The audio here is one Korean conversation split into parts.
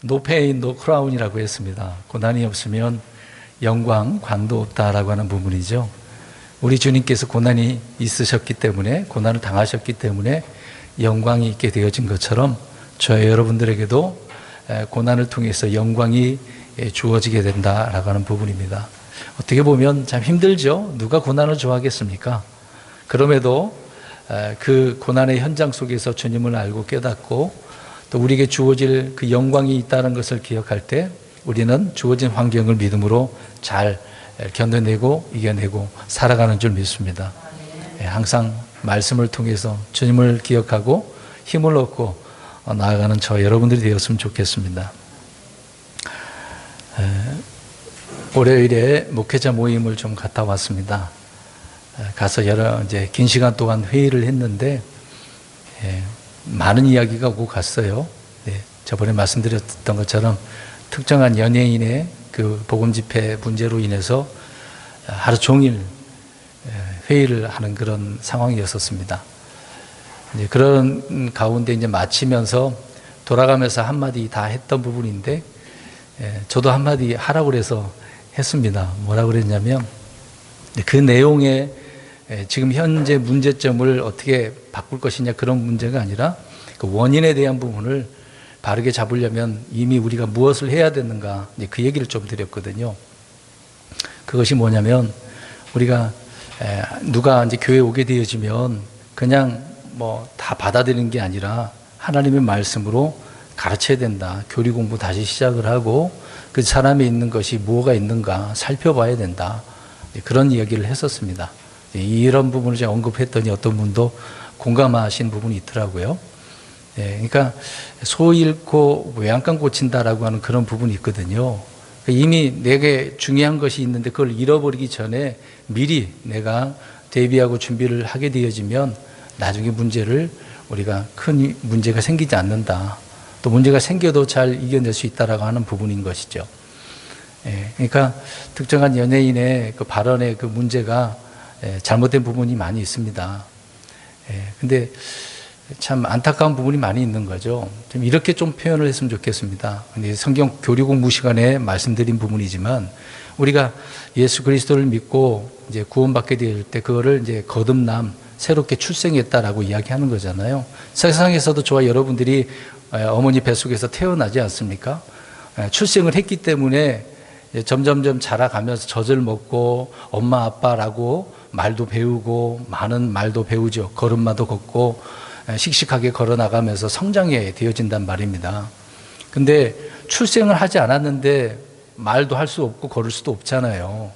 No pain, no crown이라고 했습니다. 고난이 없으면 영광, 관도 없다라고 하는 부분이죠. 우리 주님께서 고난이 있으셨기 때문에, 고난을 당하셨기 때문에 영광이 있게 되어진 것처럼 저희 여러분들에게도 고난을 통해서 영광이 주어지게 된다라고 하는 부분입니다. 어떻게 보면 참 힘들죠. 누가 고난을 좋아하겠습니까? 그럼에도 그 고난의 현장 속에서 주님을 알고 깨닫고 또 우리에게 주어질 그 영광이 있다는 것을 기억할 때 우리는 주어진 환경을 믿음으로 잘 견뎌내고 이겨내고 살아가는 줄 믿습니다. 항상 말씀을 통해서 주님을 기억하고 힘을 얻고 나아가는 저 여러분들이 되었으면 좋겠습니다. 월요일에 목회자 모임을 좀 갔다 왔습니다. 가서 이제 긴 시간 동안 회의를 했는데 많은 이야기가 오고 갔어요. 저번에 말씀드렸던 것처럼 특정한 연예인의 그 복음 집회 문제로 인해서 하루 종일 회의를 하는 그런 상황이었었습니다. 이제 그런 가운데 이제 마치면서 돌아가면서 한마디 다 했던 부분인데 저도 한마디 하라고 그래서 했습니다. 뭐라고 그랬냐면 그 내용에 지금 현재 문제점을 어떻게 바꿀 것이냐 그런 문제가 아니라 그 원인에 대한 부분을 바르게 잡으려면 이미 우리가 무엇을 해야 되는가 그 얘기를 좀 드렸거든요. 그것이 뭐냐면 우리가 누가 이제 교회에 오게 되어지면 그냥 뭐 다 받아들이는 게 아니라 하나님의 말씀으로 가르쳐야 된다. 교리 공부 다시 시작을 하고 그 사람에 있는 것이 뭐가 있는가 살펴봐야 된다. 그런 이야기를 했었습니다. 이런 부분을 제가 언급했더니 어떤 분도 공감하신 부분이 있더라고요. 그러니까 소 잃고 외양간 고친다라고 하는 그런 부분이 있거든요. 이미 내게 중요한 것이 있는데 그걸 잃어버리기 전에 미리 내가 대비하고 준비를 하게 되어지면 나중에 문제를 우리가 큰 문제가 생기지 않는다. 또 문제가 생겨도 잘 이겨낼 수 있다라고 하는 부분인 것이죠. 그러니까 특정한 연예인의 그 발언의 그 문제가 잘못된 부분이 많이 있습니다. 근데 참 안타까운 부분이 많이 있는 거죠. 좀 이렇게 좀 표현을 했으면 좋겠습니다. 근데 성경 교리 공부 시간에 말씀드린 부분이지만 우리가 예수 그리스도를 믿고 이제 구원받게 될 때 그거를 이제 거듭남 새롭게 출생했다라고 이야기하는 거잖아요. 세상에서도 저와 여러분들이 어머니 뱃속에서 태어나지 않습니까? 출생을 했기 때문에 점점점 자라가면서 젖을 먹고 엄마 아빠라고 말도 배우고 많은 말도 배우죠. 걸음마도 걷고 씩씩하게 걸어나가면서 성장해 되어진단 말입니다. 근데 출생을 하지 않았는데 말도 할 수 없고 걸을 수도 없잖아요.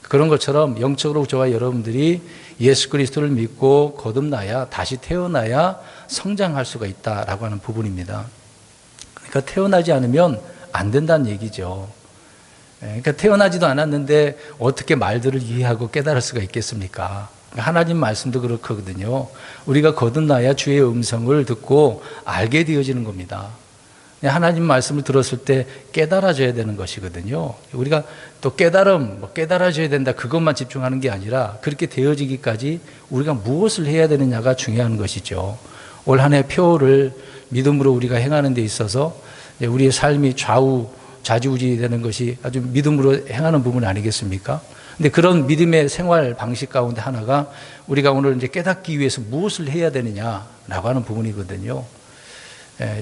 그런 것처럼 영적으로 저와 여러분들이 예수 그리스도를 믿고 거듭나야 다시 태어나야 성장할 수가 있다라고 하는 부분입니다. 그러니까 태어나지 않으면 안 된다는 얘기죠. 그러니까 태어나지도 않았는데 어떻게 말들을 이해하고 깨달을 수가 있겠습니까? 하나님 말씀도 그렇거든요. 우리가 거듭나야 주의 음성을 듣고 알게 되어지는 겁니다. 하나님 말씀을 들었을 때 깨달아져야 되는 것이거든요. 우리가 또 깨달아져야 된다 그것만 집중하는 게 아니라 그렇게 되어지기까지 우리가 무엇을 해야 되느냐가 중요한 것이죠. 올 한 해 표를 믿음으로 우리가 행하는 데 있어서 우리의 삶이 좌지우지 되는 것이 아주 믿음으로 행하는 부분 아니겠습니까? 근데 그런 믿음의 생활 방식 가운데 하나가 우리가 오늘 이제 깨닫기 위해서 무엇을 해야 되느냐라고 하는 부분이거든요.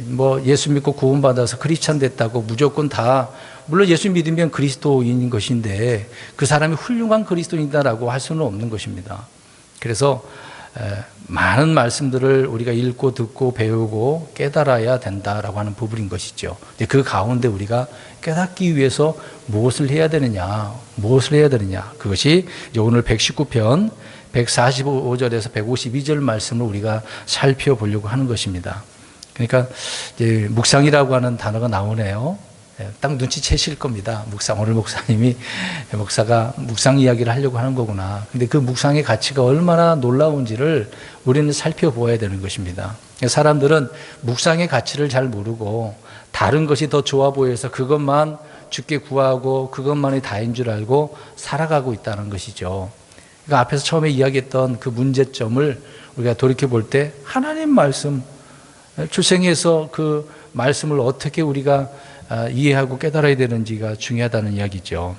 뭐 예수 믿고 구원받아서 크리스찬 됐다고 무조건 다 물론 예수 믿으면 그리스도인인 것인데 그 사람이 훌륭한 그리스도인이다라고 할 수는 없는 것입니다. 그래서 많은 말씀들을 우리가 읽고 듣고 배우고 깨달아야 된다라고 하는 부분인 것이죠. 그 가운데 우리가 깨닫기 위해서 무엇을 해야 되느냐 그것이 오늘 119편 145절에서 152절 말씀을 우리가 살펴보려고 하는 것입니다. 그러니까 이제 묵상이라고 하는 단어가 나오네요. 딱 눈치채실 겁니다. 오늘 목사가 묵상 이야기를 하려고 하는 거구나. 근데 그 묵상의 가치가 얼마나 놀라운지를 우리는 살펴보아야 되는 것입니다. 사람들은 묵상의 가치를 잘 모르고 다른 것이 더 좋아 보여서 그것만 주께 구하고 그것만이 다인 줄 알고 살아가고 있다는 것이죠. 그러니까 앞에서 처음에 이야기했던 그 문제점을 우리가 돌이켜 볼 때 하나님 말씀 출생해서 그 말씀을 어떻게 우리가 이해하고 깨달아야 되는지가 중요하다는 이야기죠.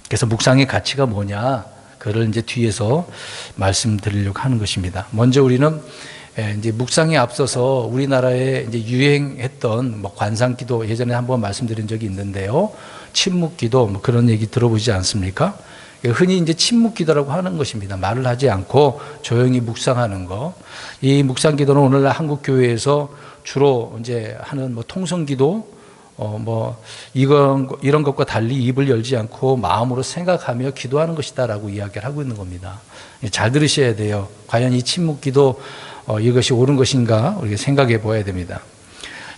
그래서 묵상의 가치가 뭐냐, 그걸 이제 뒤에서 말씀드리려고 하는 것입니다. 먼저 우리는 이제 묵상에 앞서서 우리나라에 이제 유행했던 뭐 관상기도 예전에 한번 말씀드린 적이 있는데요. 침묵기도 뭐 그런 얘기 들어보지 않습니까? 흔히 이제 침묵기도라고 하는 것입니다. 말을 하지 않고 조용히 묵상하는 거. 이 묵상기도는 오늘날 한국 교회에서 주로 이제 하는 뭐 통성기도, 이런 것과 달리 입을 열지 않고 마음으로 생각하며 기도하는 것이다라고 이야기를 하고 있는 겁니다. 잘 들으셔야 돼요. 과연 이 침묵기도 이것이 옳은 것인가 우리가 생각해 봐야 됩니다.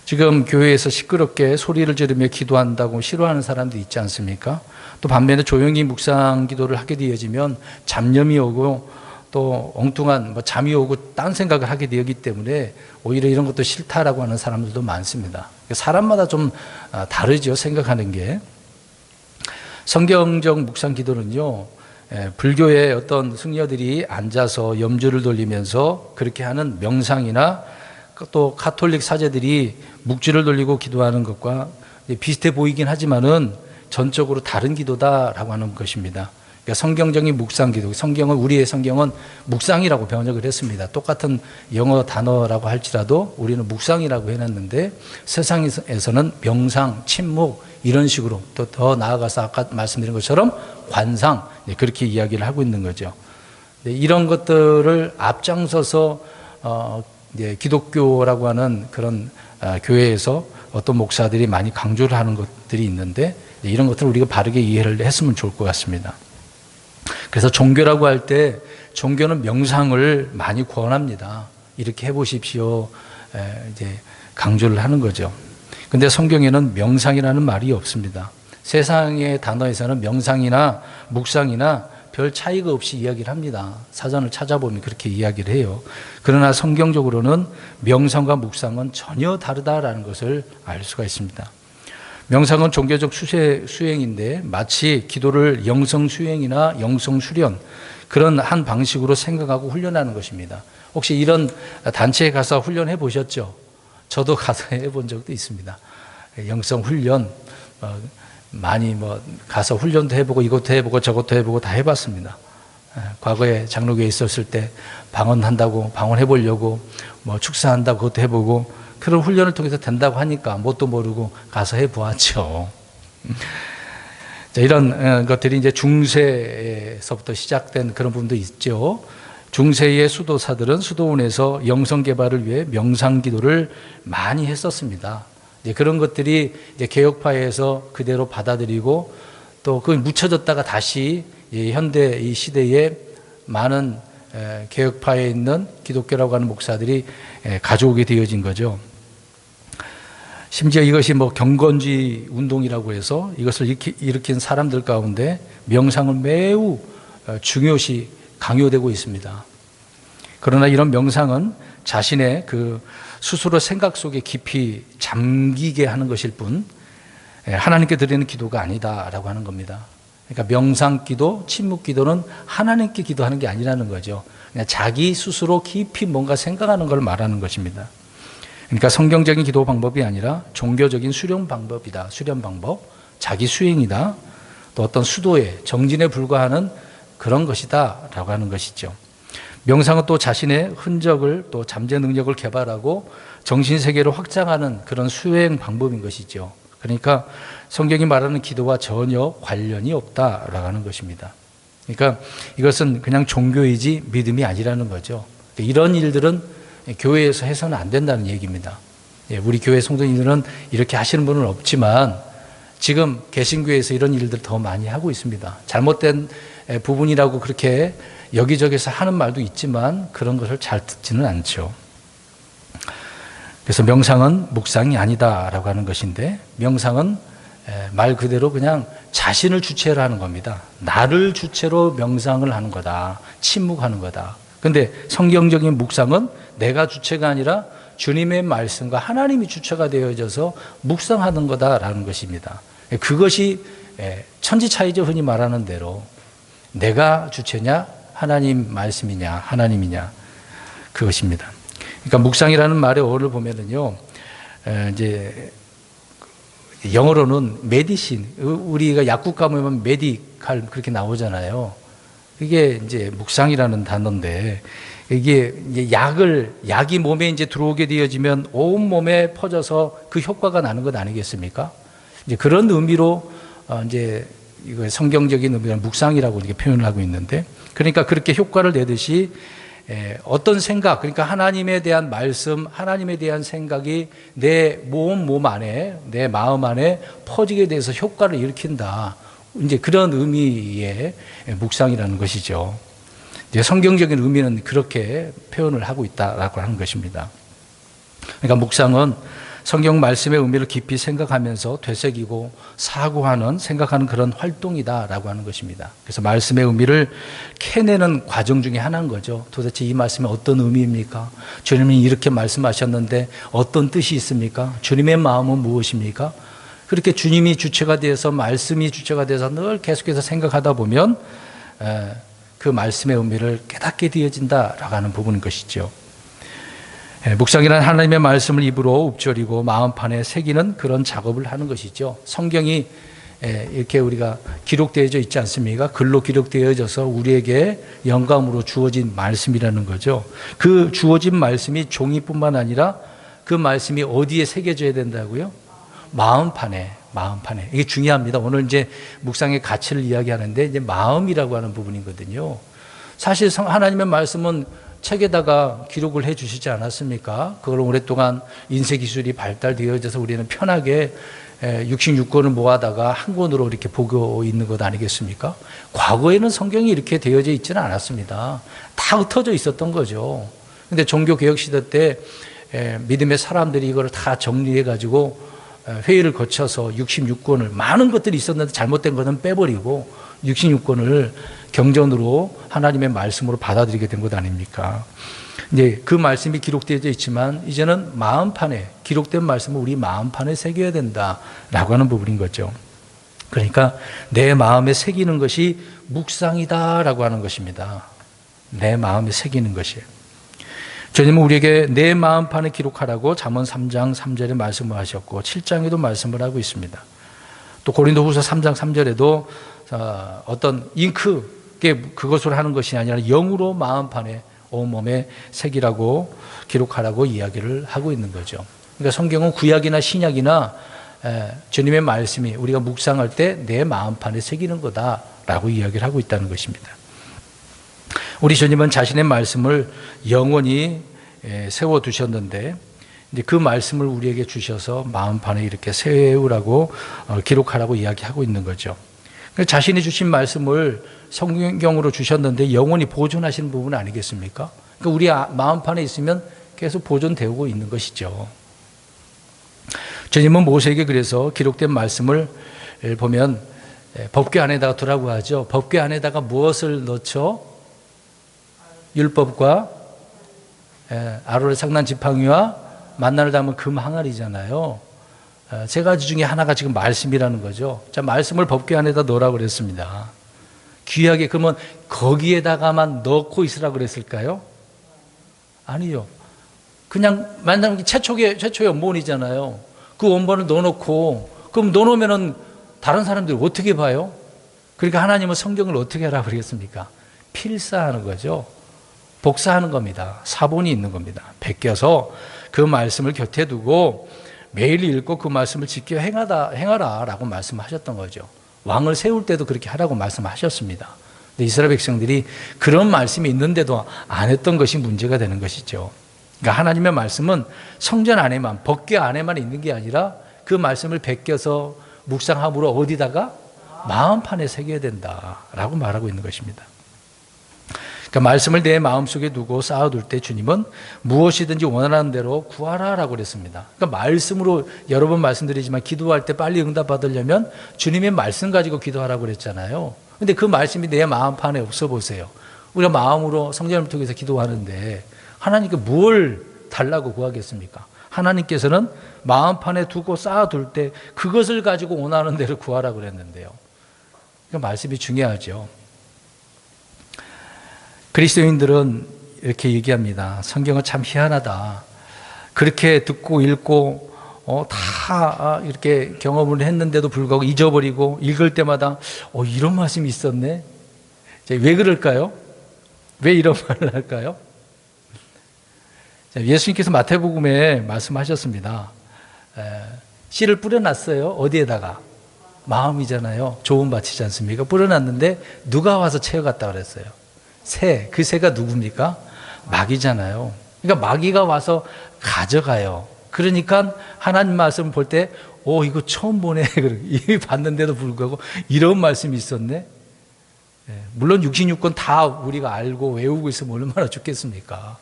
지금 교회에서 시끄럽게 소리를 지르며 기도한다고 싫어하는 사람도 있지 않습니까? 또 반면에 조용히 묵상 기도를 하게 되어지면 잡념이 오고 또 엉뚱한 잠이 오고 딴 생각을 하게 되기 때문에 오히려 이런 것도 싫다라고 하는 사람들도 많습니다. 사람마다 좀 다르죠, 생각하는 게. 성경적 묵상 기도는요, 불교의 어떤 승려들이 앉아서 염주를 돌리면서 그렇게 하는 명상이나 또 카톨릭 사제들이 묵주를 돌리고 기도하는 것과 비슷해 보이긴 하지만은 전적으로 다른 기도다라고 하는 것입니다. 그러니까 성경적인 묵상 기도, 우리의 성경은 묵상이라고 번역을 했습니다. 똑같은 영어 단어라고 할지라도 우리는 묵상이라고 해놨는데 세상에서는 명상, 침묵 이런 식으로 또 더 나아가서 아까 말씀드린 것처럼 관상 그렇게 이야기를 하고 있는 거죠. 이런 것들을 앞장서서 기독교라고 하는 그런 교회에서 어떤 목사들이 많이 강조를 하는 것들이 있는데 이런 것들을 우리가 바르게 이해를 했으면 좋을 것 같습니다. 그래서 종교라고 할 때 종교는 명상을 많이 권합니다. 이렇게 해보십시오. 이제 강조를 하는 거죠. 근데 성경에는 명상이라는 말이 없습니다. 세상의 단어에서는 명상이나 묵상이나 별 차이가 없이 이야기를 합니다. 사전을 찾아보면 그렇게 이야기를 해요. 그러나 성경적으로는 명상과 묵상은 전혀 다르다라는 것을 알 수가 있습니다. 명상은 종교적 수행인데 마치 기도를 영성 수행이나 영성 수련 그런 한 방식으로 생각하고 훈련하는 것입니다. 혹시 이런 단체에 가서 훈련해 보셨죠? 저도 가서 해본 적도 있습니다. 영성 훈련 많이 가서 훈련도 해보고 이것도 해보고 저것도 해보고 다 해봤습니다. 과거에 장로교에 있었을 때 방언한다고 방언해 보려고 축사한다고 그것도 해보고 그런 훈련을 통해서 된다고 하니까 뭣도 모르고 가서 해보았죠. 자, 이런 것들이 이제 중세에서부터 시작된 그런 부분도 있죠. 중세의 수도사들은 수도원에서 영성 개발을 위해 명상 기도를 많이 했었습니다. 그런 것들이 이제 개혁파에서 그대로 받아들이고 또 그 묻혀졌다가 다시 현대 이 시대에 많은 개혁파에 있는 기독교라고 하는 목사들이 가져오게 되어진 거죠. 심지어 이것이 경건주의 운동이라고 해서 이것을 일으킨 사람들 가운데 명상을 매우 중요시 강요되고 있습니다. 그러나 이런 명상은 자신의 그 스스로 생각 속에 깊이 잠기게 하는 것일 뿐 하나님께 드리는 기도가 아니다라고 하는 겁니다. 그러니까 명상 기도, 침묵 기도는 하나님께 기도하는 게 아니라는 거죠. 그냥 자기 스스로 깊이 뭔가 생각하는 걸 말하는 것입니다. 그러니까 성경적인 기도 방법이 아니라 종교적인 수련 방법이다. 수련 방법, 자기 수행이다. 또 어떤 수도에 정진에 불과하는 그런 것이다 라고 하는 것이죠. 명상은 또 자신의 흔적을 또 잠재 능력을 개발하고 정신세계를 확장하는 그런 수행 방법인 것이죠. 그러니까 성경이 말하는 기도와 전혀 관련이 없다라고 하는 것입니다. 그러니까 이것은 그냥 종교이지 믿음이 아니라는 거죠. 이런 일들은 교회에서 해서는 안 된다는 얘기입니다. 우리 교회 성도님들은 이렇게 하시는 분은 없지만 지금 개신교회에서 이런 일들을 더 많이 하고 있습니다. 잘못된 부분이라고 그렇게 여기저기서 하는 말도 있지만 그런 것을 잘 듣지는 않죠. 그래서 명상은 묵상이 아니다라고 하는 것인데 명상은 말 그대로 그냥 자신을 주체로 하는 겁니다. 나를 주체로 명상을 하는 거다. 침묵하는 거다. 근데 성경적인 묵상은 내가 주체가 아니라 주님의 말씀과 하나님이 주체가 되어져서 묵상하는 거다라는 것입니다. 그것이 천지차이죠. 흔히 말하는 대로 내가 주체냐 하나님 말씀이냐 하나님이냐 그것입니다. 그러니까 묵상이라는 말의 어원을 보면은요, 이제 영어로는 메디신, 우리가 약국 가면 메디칼 그렇게 나오잖아요. 이게 이제 묵상이라는 단어인데, 이게 이제 약이 몸에 이제 들어오게 되어지면 온 몸에 퍼져서 그 효과가 나는 것 아니겠습니까? 이제 그런 의미로 이제 이거 성경적인 의미로 묵상이라고 이렇게 표현을 하고 있는데, 그러니까 그렇게 효과를 내듯이 어떤 생각, 그러니까 하나님에 대한 말씀, 하나님에 대한 생각이 내 몸 안에, 내 마음 안에 퍼지게 돼서 효과를 일으킨다. 이제 그런 의미의 묵상이라는 것이죠. 이제 성경적인 의미는 그렇게 표현을 하고 있다라고 하는 것입니다. 그러니까 묵상은 성경 말씀의 의미를 깊이 생각하면서 되새기고 사고하는, 생각하는 그런 활동이다라고 하는 것입니다. 그래서 말씀의 의미를 캐내는 과정 중에 하나인 거죠. 도대체 이 말씀이 어떤 의미입니까? 주님이 이렇게 말씀하셨는데 어떤 뜻이 있습니까? 주님의 마음은 무엇입니까? 그렇게 주님이 주체가 되어서, 말씀이 주체가 되어서 늘 계속해서 생각하다 보면 그 말씀의 의미를 깨닫게 되어진다라고 하는 부분인 것이죠. 묵상이란 하나님의 말씀을 입으로 읊조리고 마음판에 새기는 그런 작업을 하는 것이죠. 성경이 이렇게 우리가 기록되어져 있지 않습니까? 글로 기록되어져서 우리에게 영감으로 주어진 말씀이라는 거죠. 그 주어진 말씀이 종이뿐만 아니라 그 말씀이 어디에 새겨져야 된다고요? 마음판에. 이게 중요합니다. 오늘 이제 묵상의 가치를 이야기하는데 이제 마음이라고 하는 부분이거든요. 사실 하나님의 말씀은 책에다가 기록을 해 주시지 않았습니까? 그걸 오랫동안 인쇄 기술이 발달되어져서 우리는 편하게 66권을 모아다가 한 권으로 이렇게 보고 있는 것 아니겠습니까? 과거에는 성경이 이렇게 되어져 있지는 않았습니다. 다 흩어져 있었던 거죠. 근데 종교개혁 시대 때 믿음의 사람들이 이걸 다 정리해 가지고 회의를 거쳐서 66권을, 많은 것들이 있었는데 잘못된 것은 빼버리고 66권을 경전으로 하나님의 말씀으로 받아들이게 된 것 아닙니까? 이제 그 말씀이 기록되어져 있지만 이제는 마음판에, 기록된 말씀을 우리 마음판에 새겨야 된다라고 하는 부분인 거죠. 그러니까 내 마음에 새기는 것이 묵상이다라고 하는 것입니다. 내 마음에 새기는 것이에요. 주님은 우리에게 내 마음판에 기록하라고 잠언 3장 3절에 말씀을 하셨고 7장에도 말씀을 하고 있습니다. 또 고린도후서 3장 3절에도 어떤 잉크에 그것을 하는 것이 아니라 영으로 마음판에 온몸에 새기라고 기록하라고 이야기를 하고 있는 거죠. 그러니까 성경은 구약이나 신약이나 주님의 말씀이 우리가 묵상할 때 내 마음판에 새기는 거다라고 이야기를 하고 있다는 것입니다. 우리 주님은 자신의 말씀을 영원히 세워두셨는데 이제 그 말씀을 우리에게 주셔서 마음판에 이렇게 세우라고 기록하라고 이야기하고 있는 거죠. 자신이 주신 말씀을 성경으로 주셨는데 영원히 보존하시는 부분 아니겠습니까? 그러니까 우리 마음판에 있으면 계속 보존되고 있는 것이죠. 주님은 모세에게 그래서 기록된 말씀을 보면 법궤 안에다가 두라고 하죠. 법궤 안에다가 무엇을 넣죠? 율법과 아론의 상난 지팡이와 만나를 담은 금 항아리잖아요. 세 가지 중에 하나가 지금 말씀이라는 거죠. 자, 말씀을 법궤 안에다 넣으라고 그랬습니다. 귀하게, 그러면 거기에다가만 넣고 있으라고 그랬을까요? 아니요. 그냥 만나는 최초의 원본이잖아요. 그 원본을 넣어놓고, 그럼 넣어놓으면은 다른 사람들이 어떻게 봐요? 그러니까 하나님은 성경을 어떻게 하라고 그러겠습니까? 필사하는 거죠. 복사하는 겁니다. 사본이 있는 겁니다. 베껴서 그 말씀을 곁에 두고 매일 읽고 그 말씀을 지켜 행하라 라고 말씀하셨던 거죠. 왕을 세울 때도 그렇게 하라고 말씀하셨습니다. 근데 이스라엘 백성들이 그런 말씀이 있는데도 안 했던 것이 문제가 되는 것이죠. 그러니까 하나님의 말씀은 성전 안에만, 법궤 안에만 있는 게 아니라 그 말씀을 베껴서 묵상함으로 어디다가? 마음판에 새겨야 된다라고 말하고 있는 것입니다. 그러니까 말씀을 내 마음속에 두고 쌓아둘 때 주님은 무엇이든지 원하는 대로 구하라라고 그랬습니다. 그러니까 말씀으로 여러 번 말씀드리지만 기도할 때 빨리 응답받으려면 주님의 말씀 가지고 기도하라고 그랬잖아요. 근데 그 말씀이 내 마음판에 없어 보세요. 우리가 마음으로 성전을 통해서 기도하는데 하나님께 뭘 달라고 구하겠습니까? 하나님께서는 마음판에 두고 쌓아둘 때 그것을 가지고 원하는 대로 구하라고 그랬는데요. 그러니까 말씀이 중요하죠. 그리스도인들은 이렇게 얘기합니다. 성경은 참 희한하다. 그렇게 듣고 읽고 다 이렇게 경험을 했는데도 불구하고 잊어버리고 읽을 때마다 이런 말씀이 있었네. 왜 그럴까요? 왜 이런 말을 할까요? 예수님께서 마태복음에 말씀하셨습니다. 씨를 뿌려놨어요. 어디에다가? 마음이잖아요. 좋은 밭이지 않습니까? 뿌려놨는데 누가 와서 채워갔다 그랬어요? 새. 그 새가 누굽니까? 마귀잖아요. 그러니까 마귀가 와서 가져가요. 그러니까 하나님 말씀 볼 때 이거 처음 보네. 이미 봤는데도 불구하고 이런 말씀이 있었네. 물론 66권 다 우리가 알고 외우고 있으면 얼마나 좋겠습니까?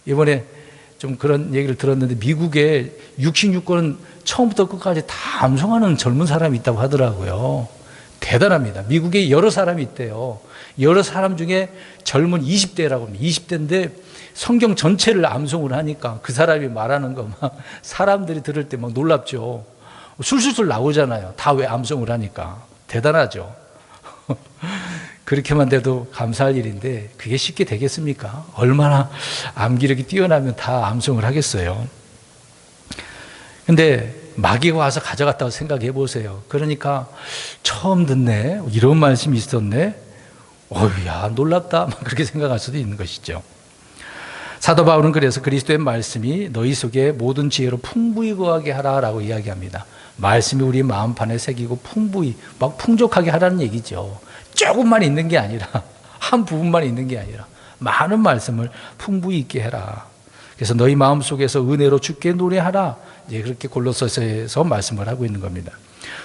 이번에 좀 그런 얘기를 들었는데 미국에 66권은 처음부터 끝까지 다 암송하는 젊은 사람이 있다고 하더라고요. 대단합니다. 미국에 여러 사람이 있대요. 여러 사람 중에 젊은 20대라고 합니다. 20대인데 성경 전체를 암송을 하니까 그 사람이 말하는 거 막 사람들이 들을 때 막 놀랍죠. 술술술 나오잖아요. 다 왜 암송을 하니까. 대단하죠. 그렇게만 돼도 감사할 일인데 그게 쉽게 되겠습니까? 얼마나 암기력이 뛰어나면 다 암송을 하겠어요. 근데 마귀가 와서 가져갔다고 생각해 보세요. 그러니까 처음 듣네. 이런 말씀이 있었네. 야, 놀랍다. 그렇게 생각할 수도 있는 것이죠. 사도 바울은 그래서 그리스도의 말씀이 너희 속에 모든 지혜로 풍부히 거하게 하라라고 이야기합니다. 말씀이 우리 마음판에 새기고 풍부히 막 풍족하게 하라는 얘기죠. 조금만 있는 게 아니라 한 부분만 있는 게 아니라 많은 말씀을 풍부히 있게 해라. 그래서 너희 마음속에서 은혜로 주께 노래하라. 이제 그렇게 골로새서에서 말씀을 하고 있는 겁니다.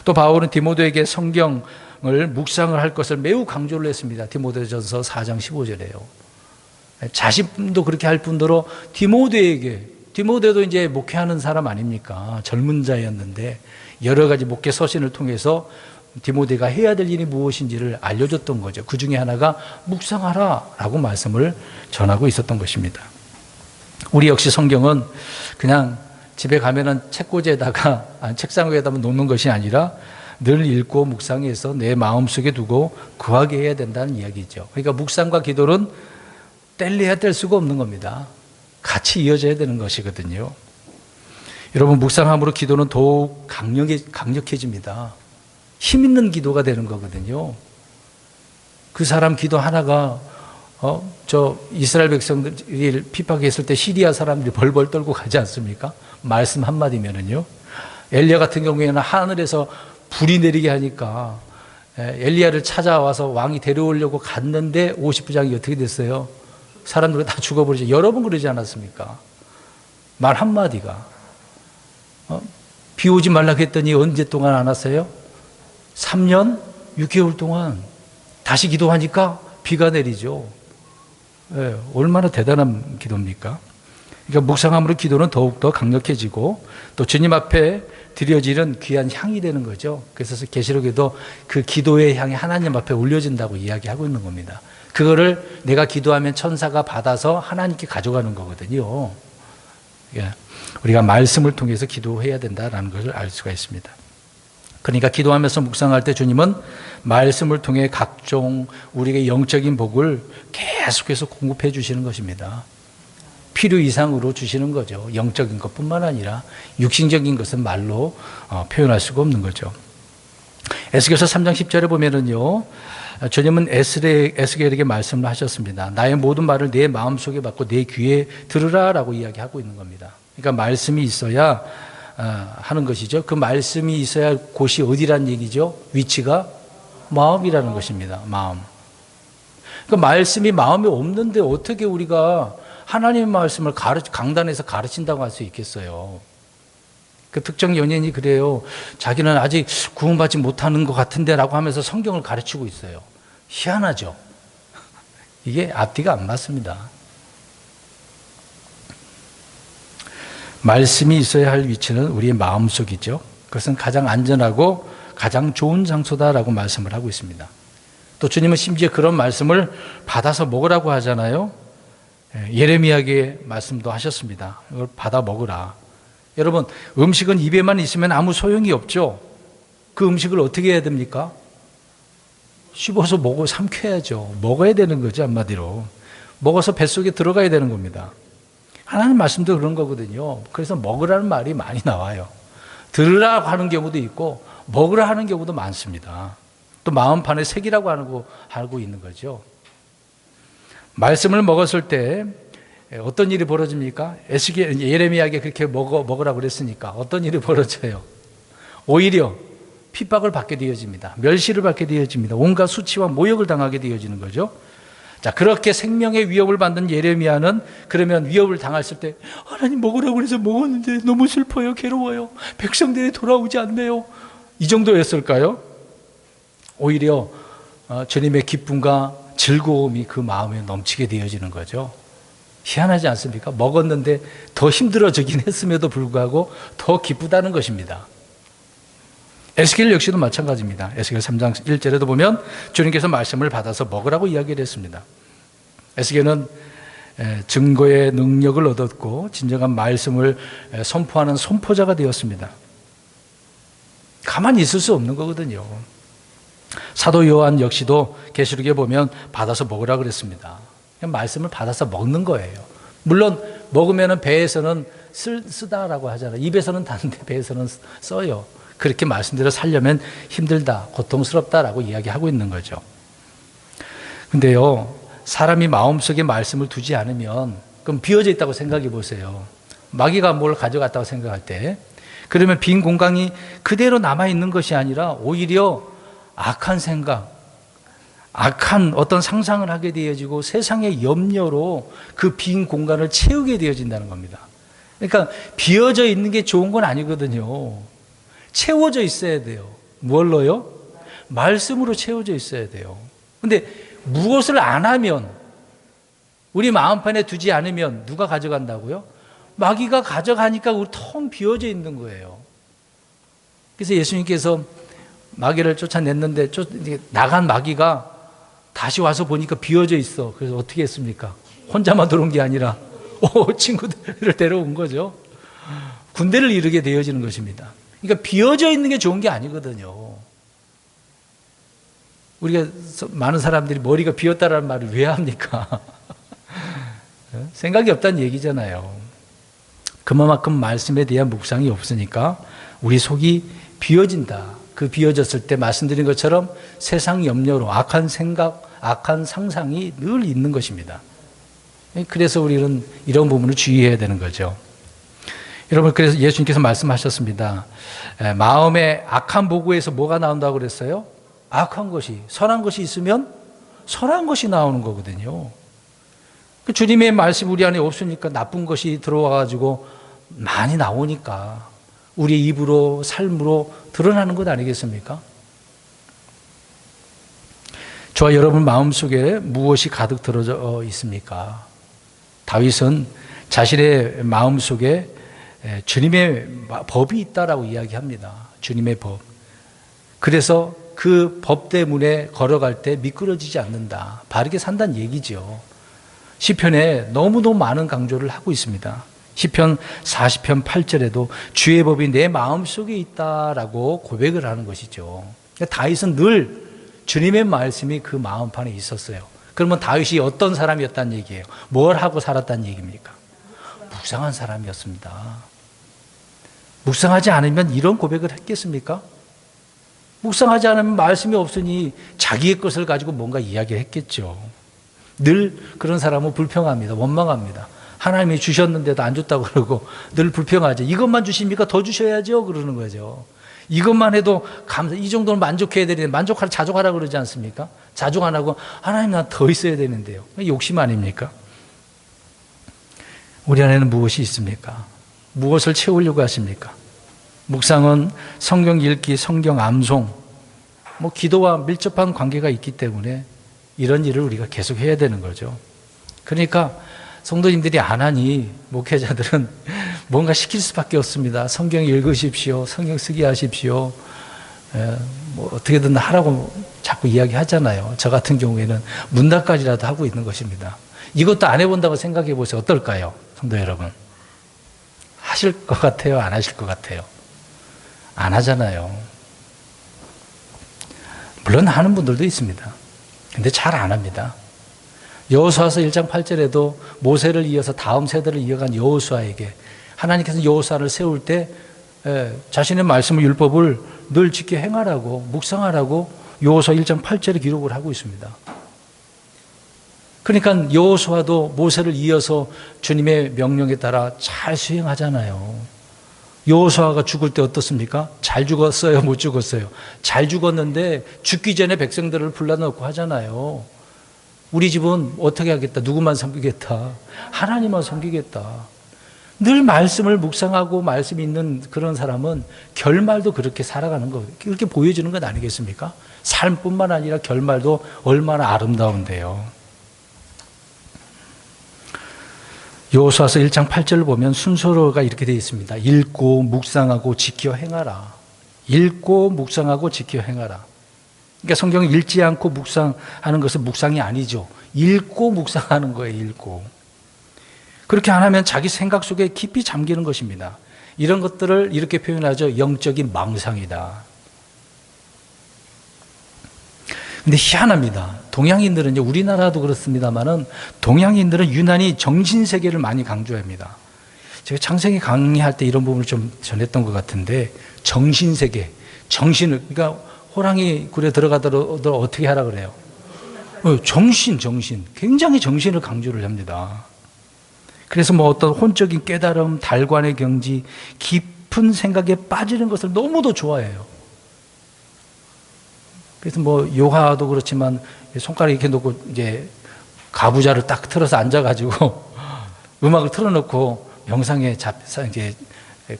또 바울은 디모데에게 성경을 묵상을 할 것을 매우 강조를 했습니다. 디모데전서 4장 15절에요. 자신도 그렇게 할 뿐더러 디모데도 이제 목회하는 사람 아닙니까? 젊은 자였는데 여러 가지 목회 서신을 통해서 디모데가 해야 될 일이 무엇인지를 알려줬던 거죠. 그 중에 하나가 묵상하라 라고 말씀을 전하고 있었던 것입니다. 우리 역시 성경은 그냥 집에 가면은 책꽂이에다가 책상 위에다가 놓는 것이 아니라 늘 읽고 묵상해서 내 마음속에 두고 거하게 해야 된다는 이야기죠. 그러니까 묵상과 기도는 뗄래야 뗄 수가 없는 겁니다. 같이 이어져야 되는 것이거든요. 여러분, 묵상함으로 기도는 더욱 강력해집니다. 힘 있는 기도가 되는 거거든요. 그 사람 기도 하나가 이스라엘 백성들이 핍박했을 때 시리아 사람들이 벌벌 떨고 가지 않습니까? 말씀 한마디면은요. 엘리야 같은 경우에는 하늘에서 불이 내리게 하니까 엘리야를 찾아와서 왕이 데려오려고 갔는데 50부장이 어떻게 됐어요? 사람들이 다 죽어버리죠. 여러 번 그러지 않았습니까? 말 한마디가. 비 오지 말라고 했더니 언제 동안 안 왔어요? 3년 6개월 동안 다시 기도하니까 비가 내리죠. 얼마나 대단한 기도입니까? 그러니까 묵상함으로 기도는 더욱더 강력해지고 또 주님 앞에 드려지는 귀한 향이 되는 거죠. 그래서 계시록에도 그 기도의 향이 하나님 앞에 올려진다고 이야기하고 있는 겁니다. 그거를 내가 기도하면 천사가 받아서 하나님께 가져가는 거거든요. 우리가 말씀을 통해서 기도해야 된다는 것을 알 수가 있습니다. 그러니까 기도하면서 묵상할 때 주님은 말씀을 통해 각종 우리에게 영적인 복을 계속해서 공급해 주시는 것입니다. 필요 이상으로 주시는 거죠. 영적인 것뿐만 아니라 육신적인 것은 말로 표현할 수가 없는 거죠. 에스겔서 3장 10절에 보면은요, 주님은 에스겔에게 말씀을 하셨습니다. 나의 모든 말을 내 마음속에 받고 내 귀에 들으라라고 이야기하고 있는 겁니다. 그러니까 말씀이 있어야 하는 것이죠. 그 말씀이 있어야 할 곳이 어디란 얘기죠? 위치가 마음이라는 것입니다. 마음. 그 말씀이 마음에 없는데 어떻게 우리가 하나님의 말씀을 강단에서 가르친다고 할 수 있겠어요? 그 특정 연예인이 그래요. 자기는 아직 구원받지 못하는 것 같은데 라고 하면서 성경을 가르치고 있어요. 희한하죠? 이게 앞뒤가 안 맞습니다. 말씀이 있어야 할 위치는 우리의 마음속이죠. 그것은 가장 안전하고 가장 좋은 장소다라고 말씀을 하고 있습니다. 또 주님은 심지어 그런 말씀을 받아서 먹으라고 하잖아요. 예레미야에게 말씀도 하셨습니다. 이걸 받아 먹으라. 여러분, 음식은 입에만 있으면 아무 소용이 없죠. 그 음식을 어떻게 해야 됩니까? 씹어서 삼켜야죠. 먹어야 되는 거죠, 한마디로. 먹어서 뱃속에 들어가야 되는 겁니다. 하나님 말씀도 그런 거거든요. 그래서 먹으라는 말이 많이 나와요. 들으라고 하는 경우도 있고 먹으라 하는 경우도 많습니다. 또 마음판에 새기라고 하고 있는 거죠. 말씀을 먹었을 때 어떤 일이 벌어집니까? 예레미야에게 그렇게 먹으라고 그랬으니까 어떤 일이 벌어져요? 오히려 핍박을 받게 되어집니다. 멸시를 받게 되어집니다. 온갖 수치와 모욕을 당하게 되어지는 거죠. 자, 그렇게 생명의 위협을 받는 예레미야는 그러면 위협을 당했을 때 하나님 먹으라고 해서 먹었는데 너무 슬퍼요. 괴로워요. 백성들이 돌아오지 않네요. 이 정도였을까요? 오히려 주님의 기쁨과 즐거움이 그 마음에 넘치게 되어지는 거죠. 희한하지 않습니까? 먹었는데 더 힘들어지긴 했음에도 불구하고 더 기쁘다는 것입니다. 에스겔 역시도 마찬가지입니다. 에스겔 3장 1절에도 보면 주님께서 말씀을 받아서 먹으라고 이야기를 했습니다. 에스겔은 증거의 능력을 얻었고 진정한 말씀을 선포하는 선포자가 되었습니다. 가만히 있을 수 없는 거거든요. 사도 요한 역시도 계시록에 보면 받아서 먹으라고 그랬습니다. 그냥 말씀을 받아서 먹는 거예요. 물론 먹으면 배에서는 쓰다라고 하잖아요. 입에서는 다는데 배에서는 써요. 그렇게 말씀대로 살려면 힘들다, 고통스럽다라고 이야기하고 있는 거죠. 근데요, 사람이 마음속에 말씀을 두지 않으면 그럼 비어져 있다고 생각해 보세요. 마귀가 뭘 가져갔다고 생각할 때 그러면 빈 공간이 그대로 남아있는 것이 아니라 오히려 악한 생각, 악한 어떤 상상을 하게 되어지고 세상의 염려로 그 빈 공간을 채우게 되어진다는 겁니다. 그러니까 비어져 있는 게 좋은 건 아니거든요. 채워져 있어야 돼요. 뭘로요? 말씀으로 채워져 있어야 돼요. 근데 무엇을 안 하면, 우리 마음판에 두지 않으면 누가 가져간다고요? 마귀가 가져가니까 우리 텅 비어져 있는 거예요. 그래서 예수님께서 마귀를 쫓아냈는데 나간 마귀가 다시 와서 보니까 비어져 있어. 그래서 어떻게 했습니까? 혼자만 들어온 게 아니라 친구들을 데려온 거죠. 군대를 이루게 되어지는 것입니다. 그러니까 비어져 있는 게 좋은 게 아니거든요. 우리가 많은 사람들이 머리가 비었다라는 말을 왜 합니까? 생각이 없다는 얘기잖아요. 그만큼 말씀에 대한 묵상이 없으니까 우리 속이 비어진다. 그 비어졌을 때 말씀드린 것처럼 세상 염려로 악한 생각, 악한 상상이 늘 있는 것입니다. 그래서 우리는 이런 부분을 주의해야 되는 거죠. 여러분, 그래서 예수님께서 말씀하셨습니다. 마음에 악한 보고에서 뭐가 나온다고 그랬어요? 악한 것이, 선한 것이 있으면 선한 것이 나오는 거거든요. 주님의 말씀 우리 안에 없으니까 나쁜 것이 들어와가지고 많이 나오니까 우리 입으로, 삶으로 드러나는 것 아니겠습니까? 저와 여러분 마음속에 무엇이 가득 들어져 있습니까? 다윗은 자신의 마음속에 주님의 법이 있다라고 이야기합니다. 주님의 법. 그래서 그 법 때문에 걸어갈 때 미끄러지지 않는다. 바르게 산다는 얘기죠. 시편에 너무도 많은 강조를 하고 있습니다. 시편 40편 8절에도 주의 법이 내 마음속에 있다라고 고백을 하는 것이죠. 다윗은 늘 주님의 말씀이 그 마음판에 있었어요. 그러면 다윗이 어떤 사람이었다는 얘기예요? 뭘 하고 살았다는 얘기입니까? 묵상한 사람이었습니다. 묵상하지 않으면 이런 고백을 했겠습니까? 묵상하지 않으면 말씀이 없으니 자기의 것을 가지고 뭔가 이야기를 했겠죠. 늘 그런 사람은 불평합니다. 원망합니다. 하나님이 주셨는데도 안 줬다고 그러고 늘 불평하죠. 이것만 주십니까? 더 주셔야죠. 그러는 거죠. 이것만 해도 이 정도는 만족해야 되는데 만족하라 자족하라 그러지 않습니까? 자족 안 하고 하나님 난 더 있어야 되는데요. 욕심 아닙니까? 우리 안에는 무엇이 있습니까? 무엇을 채우려고 하십니까? 묵상은 성경 읽기, 성경 암송, 기도와 밀접한 관계가 있기 때문에 이런 일을 우리가 계속 해야 되는 거죠. 그러니까 성도님들이 안 하니 목회자들은 뭔가 시킬 수밖에 없습니다. 성경 읽으십시오. 성경 쓰기 하십시오. 어떻게든 하라고 자꾸 이야기하잖아요. 저 같은 경우에는 문답까지라도 하고 있는 것입니다. 이것도 안 해본다고 생각해 보세요. 어떨까요? 성도 여러분. 하실 것 같아요? 안 하실 것 같아요? 안 하잖아요. 물론 하는 분들도 있습니다. 근데 잘 안 합니다. 여호수아서 1장 8절에도 모세를 이어서 다음 세대를 이어간 여호수아에게 하나님께서 여호수아를 세울 때 자신의 말씀을 율법을 늘 지켜 행하라고 묵상하라고 여호수아 1장 8절에 기록을 하고 있습니다. 그러니까 여호수아도 모세를 이어서 주님의 명령에 따라 잘 수행하잖아요. 여호수아가 죽을 때 어떻습니까? 잘 죽었어요? 못 죽었어요? 잘 죽었는데 죽기 전에 백성들을 불러놓고 하잖아요. 우리 집은 어떻게 하겠다? 누구만 섬기겠다? 하나님만 섬기겠다. 늘 말씀을 묵상하고 말씀이 있는 그런 사람은 결말도 그렇게 살아가는 거, 그렇게 보여주는 것 아니겠습니까? 삶뿐만 아니라 결말도 얼마나 아름다운데요. 여호수아서 1장 8절을 보면 순서가 이렇게 되어 있습니다. 읽고 묵상하고 지켜 행하라. 읽고 묵상하고 지켜 행하라. 그러니까 성경을 읽지 않고 묵상하는 것은 묵상이 아니죠. 읽고 묵상하는 거예요. 읽고. 그렇게 안 하면 자기 생각 속에 깊이 잠기는 것입니다. 이런 것들을 이렇게 표현하죠. 영적인 망상이다. 근데 희한합니다. 동양인들은, 우리나라도 그렇습니다만은 동양인들은 유난히 정신세계를 많이 강조합니다. 제가 창세기 강의할 때 이런 부분을 좀 전했던 것 같은데, 정신세계, 정신을, 그러니까 호랑이 굴에 들어가더라도 어떻게 하라 그래요? 정신. 굉장히 정신을 강조를 합니다. 그래서 뭐 어떤 혼적인 깨달음, 달관의 경지, 깊은 생각에 빠지는 것을 너무도 좋아해요. 그래서 뭐 요가도 그렇지만 손가락 이렇게 놓고 이제 가부좌를 딱 틀어서 앉아가지고 음악을 틀어놓고 명상에 이제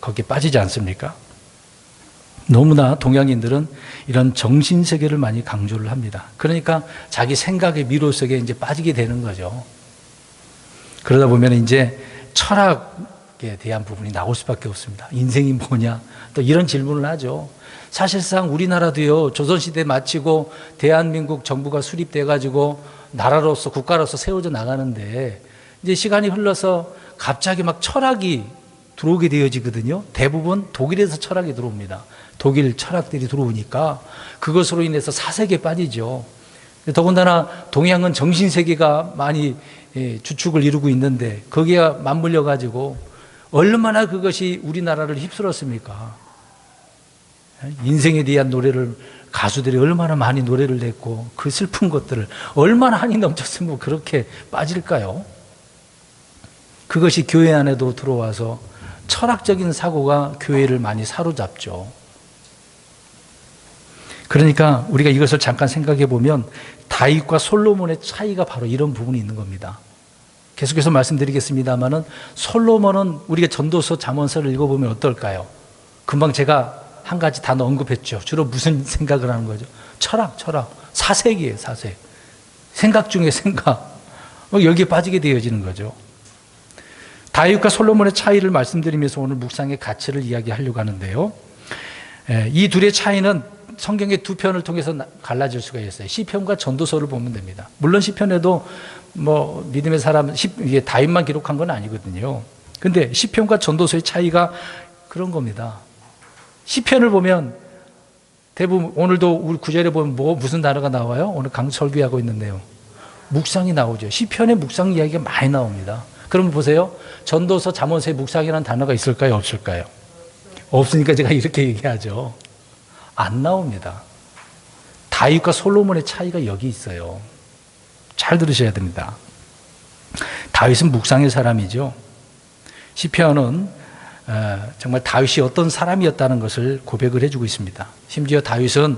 거기에 빠지지 않습니까? 너무나 동양인들은 이런 정신세계를 많이 강조를 합니다. 그러니까 자기 생각의 미로 속에 이제 빠지게 되는 거죠. 그러다 보면 이제 철학에 대한 부분이 나올 수밖에 없습니다. 인생이 뭐냐? 또 이런 질문을 하죠. 사실상 우리나라도요, 조선시대 마치고 대한민국 정부가 수립돼가지고 나라로서, 국가로서 세워져 나가는데 이제 시간이 흘러서 갑자기 막 철학이 들어오게 되어지거든요. 대부분 독일에서 철학이 들어옵니다. 독일 철학들이 들어오니까 그것으로 인해서 사색에 빠지죠. 더군다나 동양은 정신세계가 많이 주축을 이루고 있는데 거기에 맞물려 가지고 얼마나 그것이 우리나라를 휩쓸었습니까? 인생에 대한 노래를 가수들이 얼마나 많이 노래를 냈고 그 슬픈 것들을 얼마나 한이 넘쳤으면 그렇게 빠질까요? 그것이 교회 안에도 들어와서 철학적인 사고가 교회를 많이 사로잡죠. 그러니까 우리가 이것을 잠깐 생각해 보면 다윗과 솔로몬의 차이가 바로 이런 부분이 있는 겁니다. 계속해서 말씀드리겠습니다만은 솔로몬은 우리가 전도서 잠언서를 읽어보면 어떨까요? 금방 제가 한 가지 단어 언급했죠. 주로 무슨 생각을 하는 거죠? 철학. 사색이에요, 사색. 생각 중에 생각. 여기에 빠지게 되어지는 거죠. 다윗과 솔로몬의 차이를 말씀드리면서 오늘 묵상의 가치를 이야기하려고 하는데요. 이 둘의 차이는 성경의 두 편을 통해서 갈라질 수가 있어요. 시편과 전도서를 보면 됩니다. 물론 시편에도 뭐 믿음의 사람, 이게 다윗만 기록한 건 아니거든요. 근데 시편과 전도서의 차이가 그런 겁니다. 시편을 보면 대부분 오늘도 우리 구절에 보면 무슨 단어가 나와요? 오늘 설교하고 있는데요. 묵상이 나오죠. 시편에 묵상 이야기가 많이 나옵니다. 그러면 보세요. 전도서, 잠언서에 묵상이라는 단어가 있을까요? 없을까요? 없으니까 제가 이렇게 얘기하죠. 안 나옵니다. 다윗과 솔로몬의 차이가 여기 있어요. 잘 들으셔야 됩니다. 다윗은 묵상의 사람이죠. 시편은 정말 다윗이 어떤 사람이었다는 것을 고백을 해주고 있습니다. 심지어 다윗은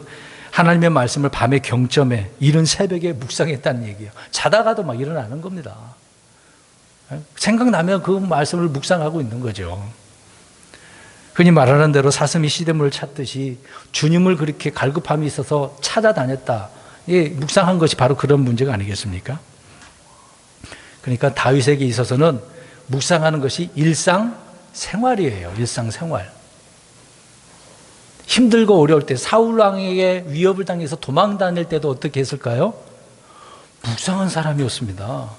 하나님의 말씀을 밤의 경점에 이른 새벽에 묵상했다는 얘기예요. 자다가도 막 일어나는 겁니다. 생각나면 그 말씀을 묵상하고 있는 거죠. 흔히 말하는 대로 사슴이 시냇물을 찾듯이 주님을 그렇게 갈급함이 있어서 찾아다녔다. 묵상한 것이 바로 그런 문제가 아니겠습니까? 그러니까 다윗에게 있어서는 묵상하는 것이 일상생활이에요. 일상생활. 힘들고 어려울 때 사울왕에게 위협을 당해서 도망 다닐 때도 어떻게 했을까요? 묵상한 사람이었습니다.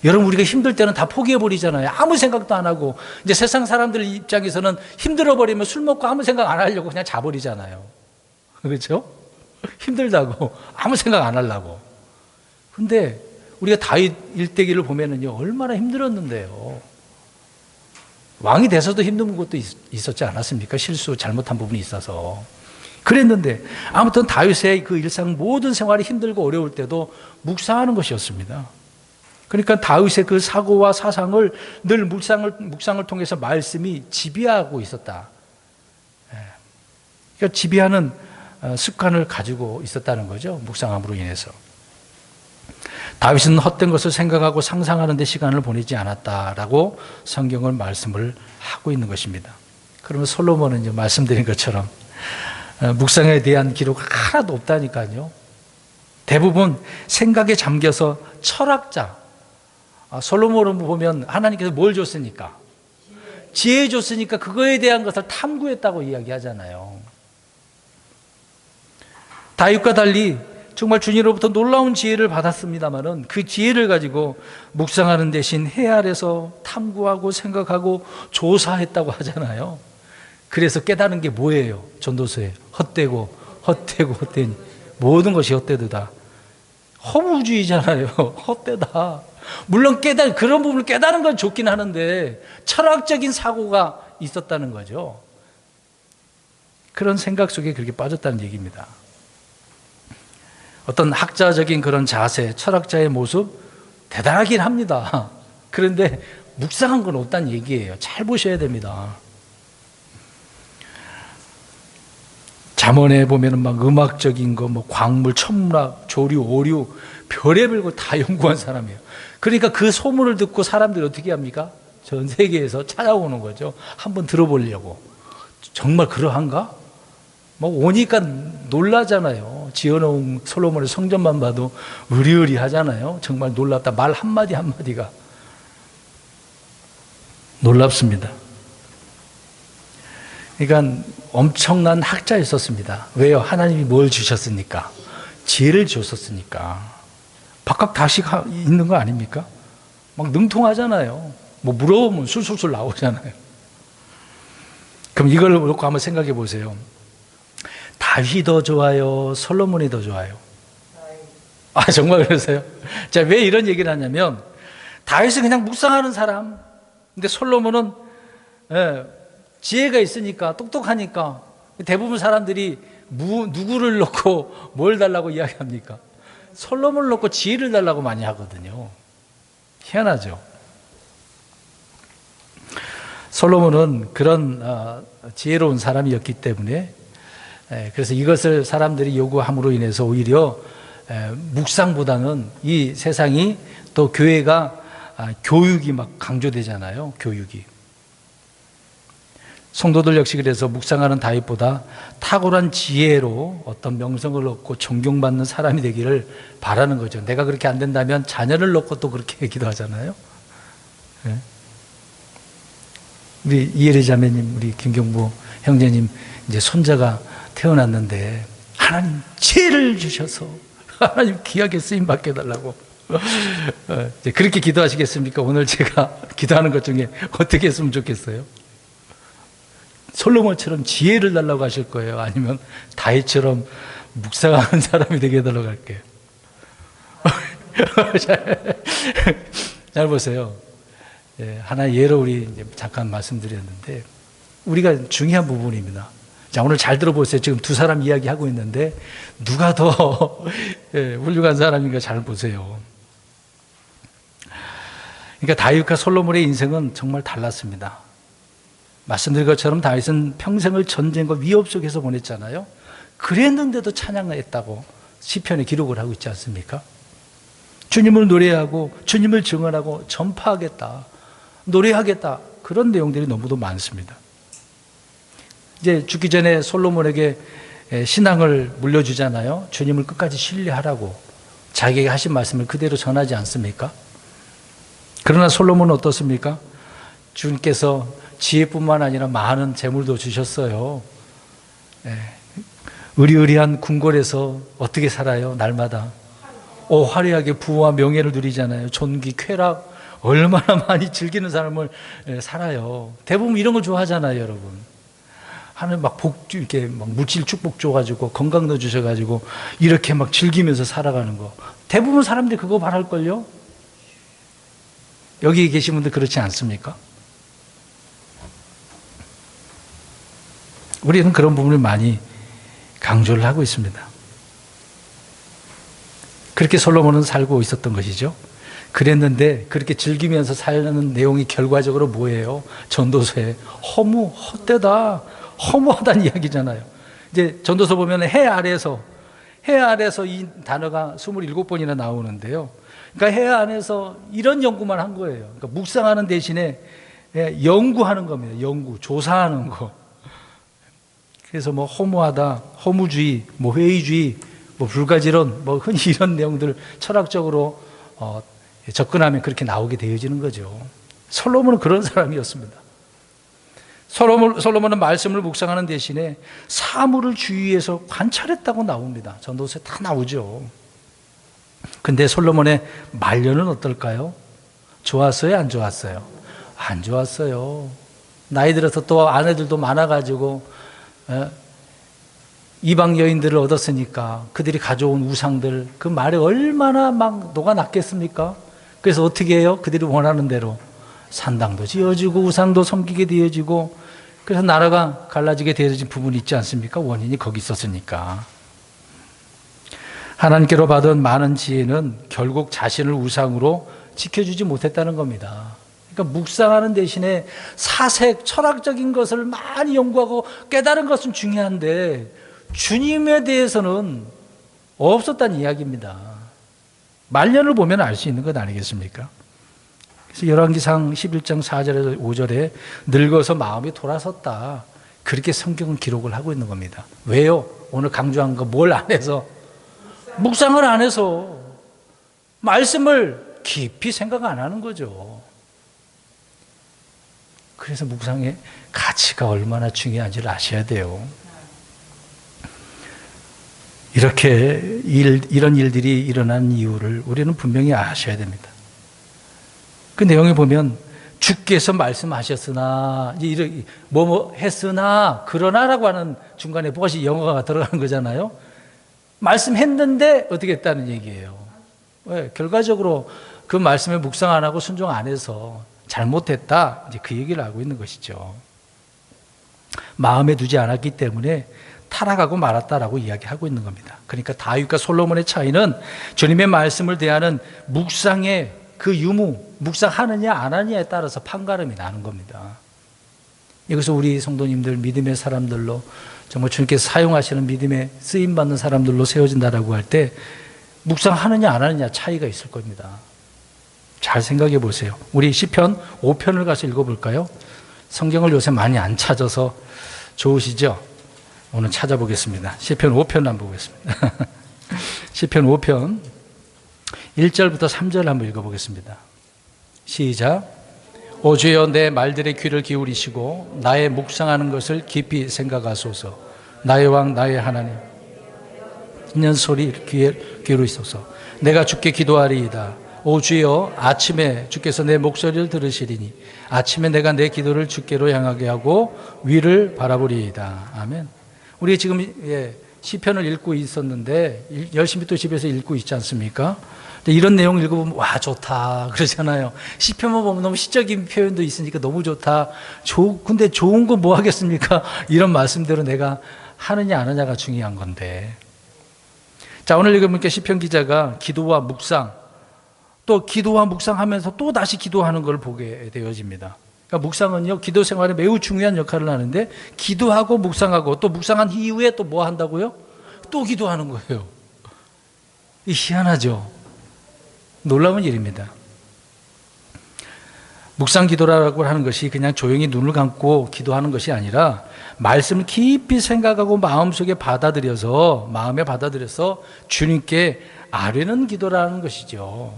여러분, 우리가 힘들 때는 다 포기해버리잖아요. 아무 생각도 안 하고. 이제 세상 사람들 입장에서는 힘들어버리면 술 먹고 아무 생각 안 하려고 그냥 자버리잖아요. 그렇죠? 힘들다고 아무 생각 안 하려고. 근데 우리가 다윗 일대기를 보면은요, 얼마나 힘들었는데요. 왕이 돼서도 힘든 것도 있었지 않았습니까? 실수, 잘못한 부분이 있어서. 그랬는데 아무튼 다윗의 그 일상 모든 생활이 힘들고 어려울 때도 묵상하는 것이었습니다. 그러니까 다윗의 그 사고와 사상을 늘 묵상을 통해서 말씀이 지배하고 있었다. 그러니까 지배하는 습관을 가지고 있었다는 거죠. 묵상함으로 인해서. 다윗은 헛된 것을 생각하고 상상하는 데 시간을 보내지 않았다라고 성경은 말씀을 하고 있는 것입니다. 그러면 솔로몬은 이제 말씀드린 것처럼 묵상에 대한 기록 하나도 없다니까요. 대부분 생각에 잠겨서 철학자, 솔로몬을 보면 하나님께서 뭘 줬으니까? 지혜 줬으니까 그거에 대한 것을 탐구했다고 이야기하잖아요. 다윗과 달리 정말 주님으로부터 놀라운 지혜를 받았습니다마는 그 지혜를 가지고 묵상하는 대신 해 아래서 탐구하고 생각하고 조사했다고 하잖아요. 그래서 깨달은 게 뭐예요? 전도서에 헛되고 모든 것이 헛되다. 허무주의잖아요. 헛되다. 물론 그런 부분을 깨달은 건 좋긴 하는데 철학적인 사고가 있었다는 거죠. 그런 생각 속에 그렇게 빠졌다는 얘기입니다. 어떤 학자적인 그런 자세, 철학자의 모습 대단하긴 합니다. 그런데 묵상한 건 없다는 얘기예요. 잘 보셔야 됩니다. 잠언에 보면은 막 음악적인 거, 뭐 광물, 천문학, 조류, 오류, 별의별 거 다 연구한 사람이에요. 그러니까 그 소문을 듣고 사람들이 어떻게 합니까? 전 세계에서 찾아오는 거죠. 한번 들어보려고. 정말 그러한가? 뭐 오니까 놀라잖아요. 지어놓은 솔로몬의 성전만 봐도 으리으리 하잖아요. 정말 놀랍다. 말 한마디 한마디가 놀랍습니다. 그러니까 엄청난 학자였었습니다. 왜요? 하나님이 뭘 주셨으니까? 지혜를 주셨으니까. 박학 다식 있는 거 아닙니까? 막 능통하잖아요. 뭐 물어보면 술술술 나오잖아요. 그럼 이걸 놓고 한번 생각해 보세요. 다윗이 더 좋아요? 솔로몬이 더 좋아요? 정말 그러세요? 자, 왜 이런 얘기를 하냐면 다윗은 그냥 묵상하는 사람. 근데 솔로몬은 지혜가 있으니까, 똑똑하니까 대부분 사람들이 누구를 놓고 뭘 달라고 이야기합니까? 솔로몬을 놓고 지혜를 달라고 많이 하거든요. 희한하죠. 솔로몬은 그런 지혜로운 사람이었기 때문에 그래서 이것을 사람들이 요구함으로 인해서 오히려 묵상보다는 이 세상이 또 교회가 교육이 막 강조되잖아요. 교육이. 성도들 역시 그래서 묵상하는 다윗보다 탁월한 지혜로 어떤 명성을 얻고 존경받는 사람이 되기를 바라는 거죠. 내가 그렇게 안 된다면 자녀를 놓고 또 그렇게 기도하잖아요. 네. 우리 이혜리 자매님, 우리 김경부 형제님 이제 손자가 태어났는데 하나님 지혜를 주셔서 하나님 귀하게 쓰임 받게 해달라고 그렇게 기도하시겠습니까? 오늘 제가 기도하는 것 중에 어떻게 했으면 좋겠어요? 솔로몬처럼 지혜를 달라고 하실 거예요? 아니면 다윗처럼 묵상하는 사람이 되게 해달라고 할게요? 잘 보세요. 하나의 예로 우리 이제 잠깐 말씀드렸는데 우리가 중요한 부분입니다. 자, 오늘 잘 들어보세요. 지금 두 사람 이야기하고 있는데 누가 더 훌륭한 사람인가 잘 보세요. 그러니까 다윗과 솔로몬의 인생은 정말 달랐습니다. 말씀드린 것처럼 다윗은 평생을 전쟁과 위협 속에서 보냈잖아요. 그랬는데도 찬양을 했다고 시편에 기록을 하고 있지 않습니까? 주님을 노래하고 주님을 증언하고 전파하겠다, 노래하겠다, 그런 내용들이 너무도 많습니다. 이제 죽기 전에 솔로몬에게 신앙을 물려주잖아요. 주님을 끝까지 신뢰하라고 자기에게 하신 말씀을 그대로 전하지 않습니까? 그러나 솔로몬은 어떻습니까? 주님께서 지혜뿐만 아니라 많은 재물도 주셨어요. 의리의리한 궁궐에서 어떻게 살아요? 날마다 화려하게 부와 명예를 누리잖아요. 존귀, 쾌락 얼마나 많이 즐기는 삶을 살아요. 대부분 이런 걸 좋아하잖아요, 여러분. 하나님 막 이렇게 막 물질 축복 줘가지고 건강도 주셔가지고 이렇게 막 즐기면서 살아가는 거. 대부분 사람들이 그거 바랄걸요? 여기 계신 분들 그렇지 않습니까? 우리는 그런 부분을 많이 강조를 하고 있습니다. 그렇게 솔로몬은 살고 있었던 것이죠. 그랬는데 그렇게 즐기면서 사는 내용이 결과적으로 뭐예요? 전도서에 헛되다, 허무하다는 이야기잖아요. 이제 전도서 보면 해 아래에서 이 단어가 27번이나 나오는데요. 그러니까 해 안에서 이런 연구만 한 거예요. 그러니까 묵상하는 대신에 연구하는 겁니다. 조사하는 거. 그래서 뭐 허무하다, 허무주의, 뭐 회의주의, 뭐 불가지론, 뭐 흔히 이런 내용들 철학적으로 접근하면 그렇게 나오게 되어지는 거죠. 솔로몬은 그런 사람이었습니다. 솔로몬은 말씀을 묵상하는 대신에 사물을 주위에서 관찰했다고 나옵니다. 전도서에 다 나오죠. 근데 솔로몬의 말년은 어떨까요? 좋았어요? 안 좋았어요? 안 좋았어요. 나이 들어서 또 아내들도 많아가지고 이방 여인들을 얻었으니까 그들이 가져온 우상들, 그 말에 얼마나 막 녹아났겠습니까? 그래서 어떻게 해요? 그들이 원하는 대로 산당도 지어지고 우상도 섬기게 되어지고, 그래서 나라가 갈라지게 되어진 부분이 있지 않습니까? 원인이 거기 있었으니까. 하나님께로 받은 많은 지혜는 결국 자신을 우상으로 지켜주지 못했다는 겁니다. 그러니까 묵상하는 대신에 사색, 철학적인 것을 많이 연구하고 깨달은 것은 중요한데 주님에 대해서는 없었다는 이야기입니다. 말년을 보면 알 수 있는 것 아니겠습니까? 그래서 열왕기상 11장 4절에서 5절에 늙어서 마음이 돌아섰다, 그렇게 성경은 기록을 하고 있는 겁니다. 왜요? 오늘 강조한 거 뭘 안 해서? 묵상을 안 해서 말씀을 깊이 생각 안 하는 거죠. 그래서 묵상의 가치가 얼마나 중요한지를 아셔야 돼요. 이렇게 이런 일들이 일어난 이유를 우리는 분명히 아셔야 됩니다. 그 내용에 보면 주께서 말씀하셨으나, 뭐뭐 했으나, 그러나라고 하는 중간에 무엇이 영어가 들어가는 거잖아요. 말씀했는데 어떻게 했다는 얘기예요. 왜? 결과적으로 그 말씀에 묵상 안 하고 순종 안 해서 잘못했다, 이제 그 얘기를 하고 있는 것이죠. 마음에 두지 않았기 때문에 타락하고 말았다라고 이야기하고 있는 겁니다. 그러니까 다윗과 솔로몬의 차이는 주님의 말씀을 대하는 묵상의 그 유무, 묵상하느냐 안 하느냐에 따라서 판가름이 나는 겁니다. 여기서 우리 성도님들, 믿음의 사람들로 정말 주님께서 사용하시는 믿음에 쓰임받는 사람들로 세워진다라고 할 때 묵상하느냐 안 하느냐 차이가 있을 겁니다. 잘 생각해 보세요. 우리 시편 5편을 가서 읽어볼까요? 성경을 요새 많이 안 찾아서 좋으시죠? 오늘 찾아보겠습니다. 시편 5편 한번 보겠습니다. 시편 5편 1절부터 3절 한번 읽어보겠습니다. 시작. 오 주여, 내 말들의 귀를 기울이시고 나의 묵상하는 것을 깊이 생각하소서. 나의 왕 나의 하나님, 듣는 소리 귀에 기울이소서. 내가 주께 기도하리이다. 오 주여, 아침에 주께서 내 목소리를 들으시리니 아침에 내가 내 기도를 주께로 향하게 하고 위를 바라보리이다. 아멘. 우리 지금 시편을 읽고 있었는데 열심히 또 집에서 읽고 있지 않습니까? 이런 내용 읽어보면 와 좋다 그러잖아요. 시편만 보면 너무 시적인 표현도 있으니까 너무 좋다. 근데 좋은 거 뭐 하겠습니까? 이런 말씀대로 내가 하느냐 안 하느냐가 중요한 건데. 자, 오늘 읽어보니까 시편 기자가 기도와 묵상, 또 기도와 묵상하면서 또 다시 기도하는 걸 보게 되어집니다. 그러니까 묵상은요, 기도 생활에 매우 중요한 역할을 하는데 기도하고 묵상하고 또 묵상한 이후에 또 뭐 한다고요? 또 기도하는 거예요. 이 희한하죠? 놀라운 일입니다. 묵상 기도라고 하는 것이 그냥 조용히 눈을 감고 기도하는 것이 아니라 말씀을 깊이 생각하고 마음에 받아들여서 주님께 아뢰는 기도라는 것이죠.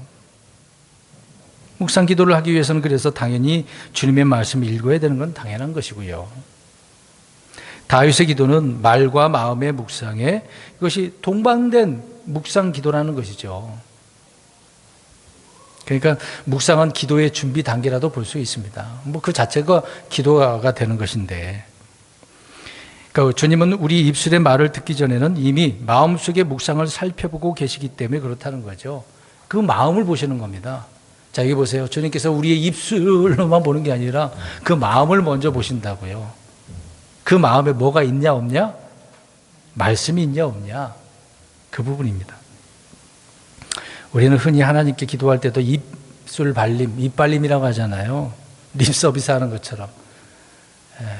묵상 기도를 하기 위해서는 그래서 당연히 주님의 말씀을 읽어야 되는 건 당연한 것이고요. 다윗의 기도는 말과 마음의 묵상에 이것이 동반된 묵상 기도라는 것이죠. 그러니까 묵상은 기도의 준비 단계라도 볼 수 있습니다. 뭐 그 자체가 기도가 되는 것인데, 그러니까 주님은 우리 입술의 말을 듣기 전에는 이미 마음속의 묵상을 살펴보고 계시기 때문에 그렇다는 거죠. 그 마음을 보시는 겁니다. 자, 여기 보세요. 주님께서 우리의 입술로만 보는 게 아니라 그 마음을 먼저 보신다고요. 그 마음에 뭐가 있냐 없냐? 말씀이 있냐 없냐? 그 부분입니다. 우리는 흔히 하나님께 기도할 때도 입술 발림, 입발림이라고 하잖아요. 립 서비스 하는 것처럼.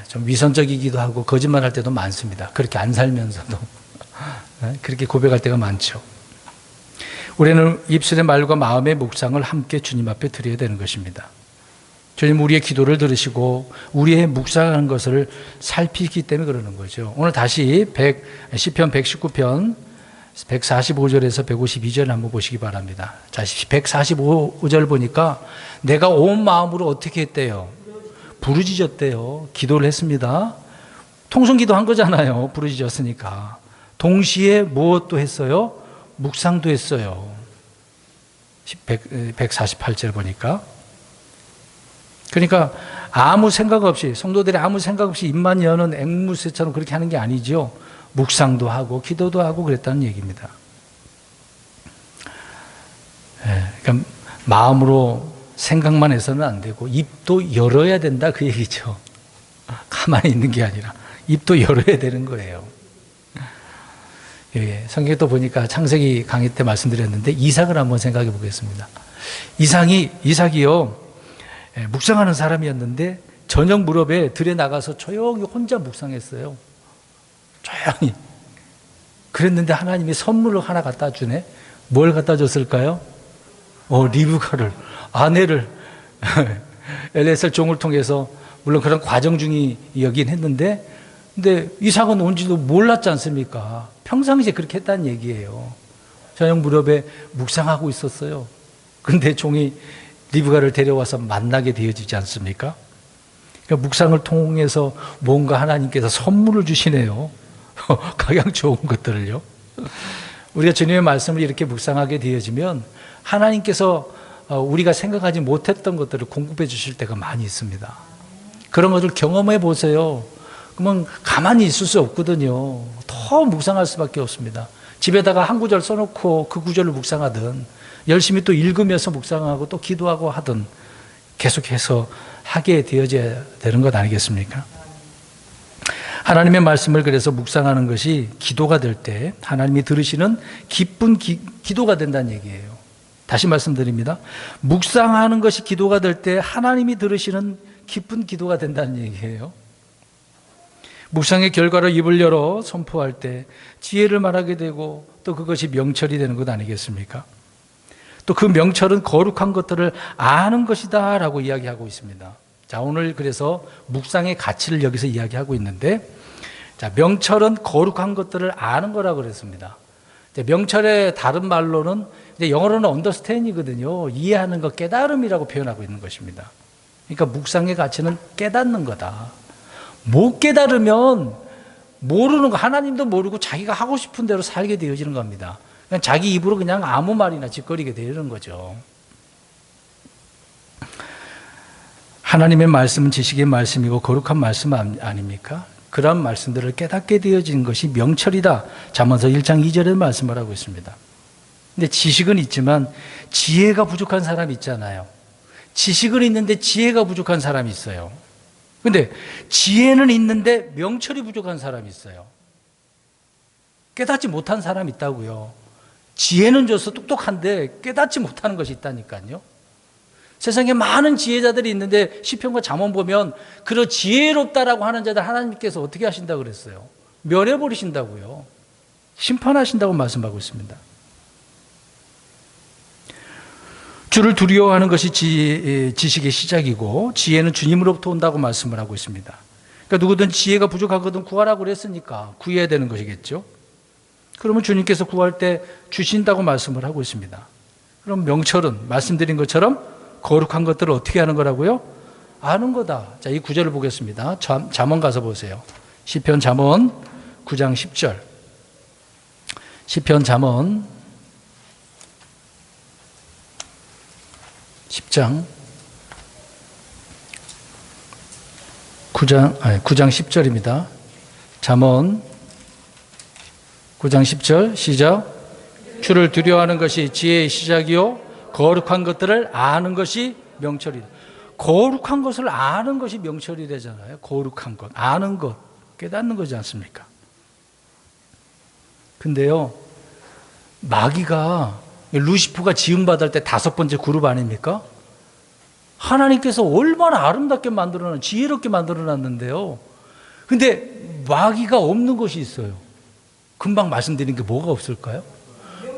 좀 위선적이기도 하고 거짓말할 때도 많습니다. 그렇게 안 살면서도 그렇게 고백할 때가 많죠. 우리는 입술의 말과 마음의 묵상을 함께 주님 앞에 드려야 되는 것입니다. 주님 우리의 기도를 들으시고 우리의 묵상하는 것을 살피기 때문에 그러는 거죠. 오늘 다시 시편 119편 145절에서 152절 한번 보시기 바랍니다. 자, 145절 보니까 내가 온 마음으로 어떻게 했대요? 부르짖었대요. 기도를 했습니다. 통성기도 한 거잖아요. 부르짖었으니까. 동시에 무엇도 했어요? 묵상도 했어요. 148절 보니까. 그러니까 아무 생각 없이, 성도들이 아무 생각 없이 입만 여는 앵무새처럼 그렇게 하는 게 아니죠. 묵상도 하고 기도도 하고 그랬다는 얘기입니다. 그러니까 마음으로 생각만 해서는 안 되고 입도 열어야 된다 그 얘기죠. 가만히 있는 게 아니라 입도 열어야 되는 거예요. 성경에 또 보니까 창세기 강의 때 말씀드렸는데 이삭을 한번 생각해 보겠습니다. 이삭이요 묵상하는 사람이었는데 저녁 무렵에 들에 나가서 조용히 혼자 묵상했어요. 조용히. 그랬는데 하나님이 선물을 하나 갖다 주네. 뭘 갖다 줬을까요? 리브가를, 아내를 엘iezer 종을 통해서 물론 그런 과정 중이긴 했는데 근데 이삭은 온지도 몰랐지 않습니까? 평상시에 그렇게 했다는 얘기예요. 저녁 무렵에 묵상하고 있었어요. 근데 종이 리브가를 데려와서 만나게 되어지지 않습니까? 그러니까 묵상을 통해서 뭔가 하나님께서 선물을 주시네요. 가장 좋은 것들을요. 우리가 주님의 말씀을 이렇게 묵상하게 되어지면 하나님께서 우리가 생각하지 못했던 것들을 공급해 주실 때가 많이 있습니다. 그런 것을 경험해 보세요. 그러면 가만히 있을 수 없거든요. 더 묵상할 수밖에 없습니다. 집에다가 한 구절 써놓고 그 구절을 묵상하든 열심히 또 읽으면서 묵상하고 또 기도하고 하든 계속해서 하게 되어져야 되는 것 아니겠습니까? 하나님의 말씀을 그래서 묵상하는 것이 기도가 될 때 하나님이 들으시는 기쁜 기도가 된다는 얘기예요. 다시 말씀드립니다. 묵상하는 것이 기도가 될 때 하나님이 들으시는 기쁜 기도가 된다는 얘기예요. 묵상의 결과로 입을 열어 선포할 때 지혜를 말하게 되고 또 그것이 명철이 되는 것 아니겠습니까? 또 그 명철은 거룩한 것들을 아는 것이다 라고 이야기하고 있습니다. 자, 오늘 그래서 묵상의 가치를 여기서 이야기하고 있는데, 자, 명철은 거룩한 것들을 아는 거라고 그랬습니다. 명철의 다른 말로는 영어로는 understand이거든요. 이해하는 것, 깨달음이라고 표현하고 있는 것입니다. 그러니까 묵상의 가치는 깨닫는 거다. 못 깨달으면 모르는 거, 하나님도 모르고 자기가 하고 싶은 대로 살게 되어지는 겁니다. 그냥 자기 입으로 그냥 아무 말이나 짓거리게 되는 거죠. 하나님의 말씀은 지식의 말씀이고 거룩한 말씀 아닙니까? 그런 말씀들을 깨닫게 되어진 것이 명철이다. 잠언서 1장 2절에 말씀을 하고 있습니다. 근데 지식은 있지만 지혜가 부족한 사람이 있잖아요. 지식은 있는데 지혜가 부족한 사람이 있어요. 근데 지혜는 있는데 명철이 부족한 사람이 있어요. 깨닫지 못한 사람이 있다고요. 지혜는 줘서 똑똑한데 깨닫지 못하는 것이 있다니까요. 세상에 많은 지혜자들이 있는데 시편과 잠언 보면 그런 지혜롭다라고 하는 자들 하나님께서 어떻게 하신다고 그랬어요? 멸해버리신다고요. 심판하신다고 말씀하고 있습니다. 주를 두려워하는 것이 지식의 시작이고 지혜는 주님으로부터 온다고 말씀을 하고 있습니다. 그러니까 누구든 지혜가 부족하거든 구하라고 그랬으니까 구해야 되는 것이겠죠. 그러면 주님께서 구할 때 주신다고 말씀을 하고 있습니다. 그럼 명철은 말씀드린 것처럼 거룩한 것들을 어떻게 하는 거라고요? 아는 거다. 자, 이 구절을 보겠습니다. 잠언 가서 보세요. 시편 잠언 9장 10절. 시편 잠언 10장 9장 10절입니다. 잠언 9장 10절 시작. 주를 두려워하는 것이 지혜의 시작이요 거룩한 것들을 아는 것이 명철이다. 거룩한 것을 아는 것이 명철이라잖아요. 거룩한 것, 아는 것. 깨닫는 거지 않습니까? 근데요, 마귀가, 루시퍼가 지음받을 때 5번째 그룹 아닙니까? 하나님께서 얼마나 아름답게 지혜롭게 만들어놨는데요. 근데 마귀가 없는 것이 있어요. 금방 말씀드린 게 뭐가 없을까요?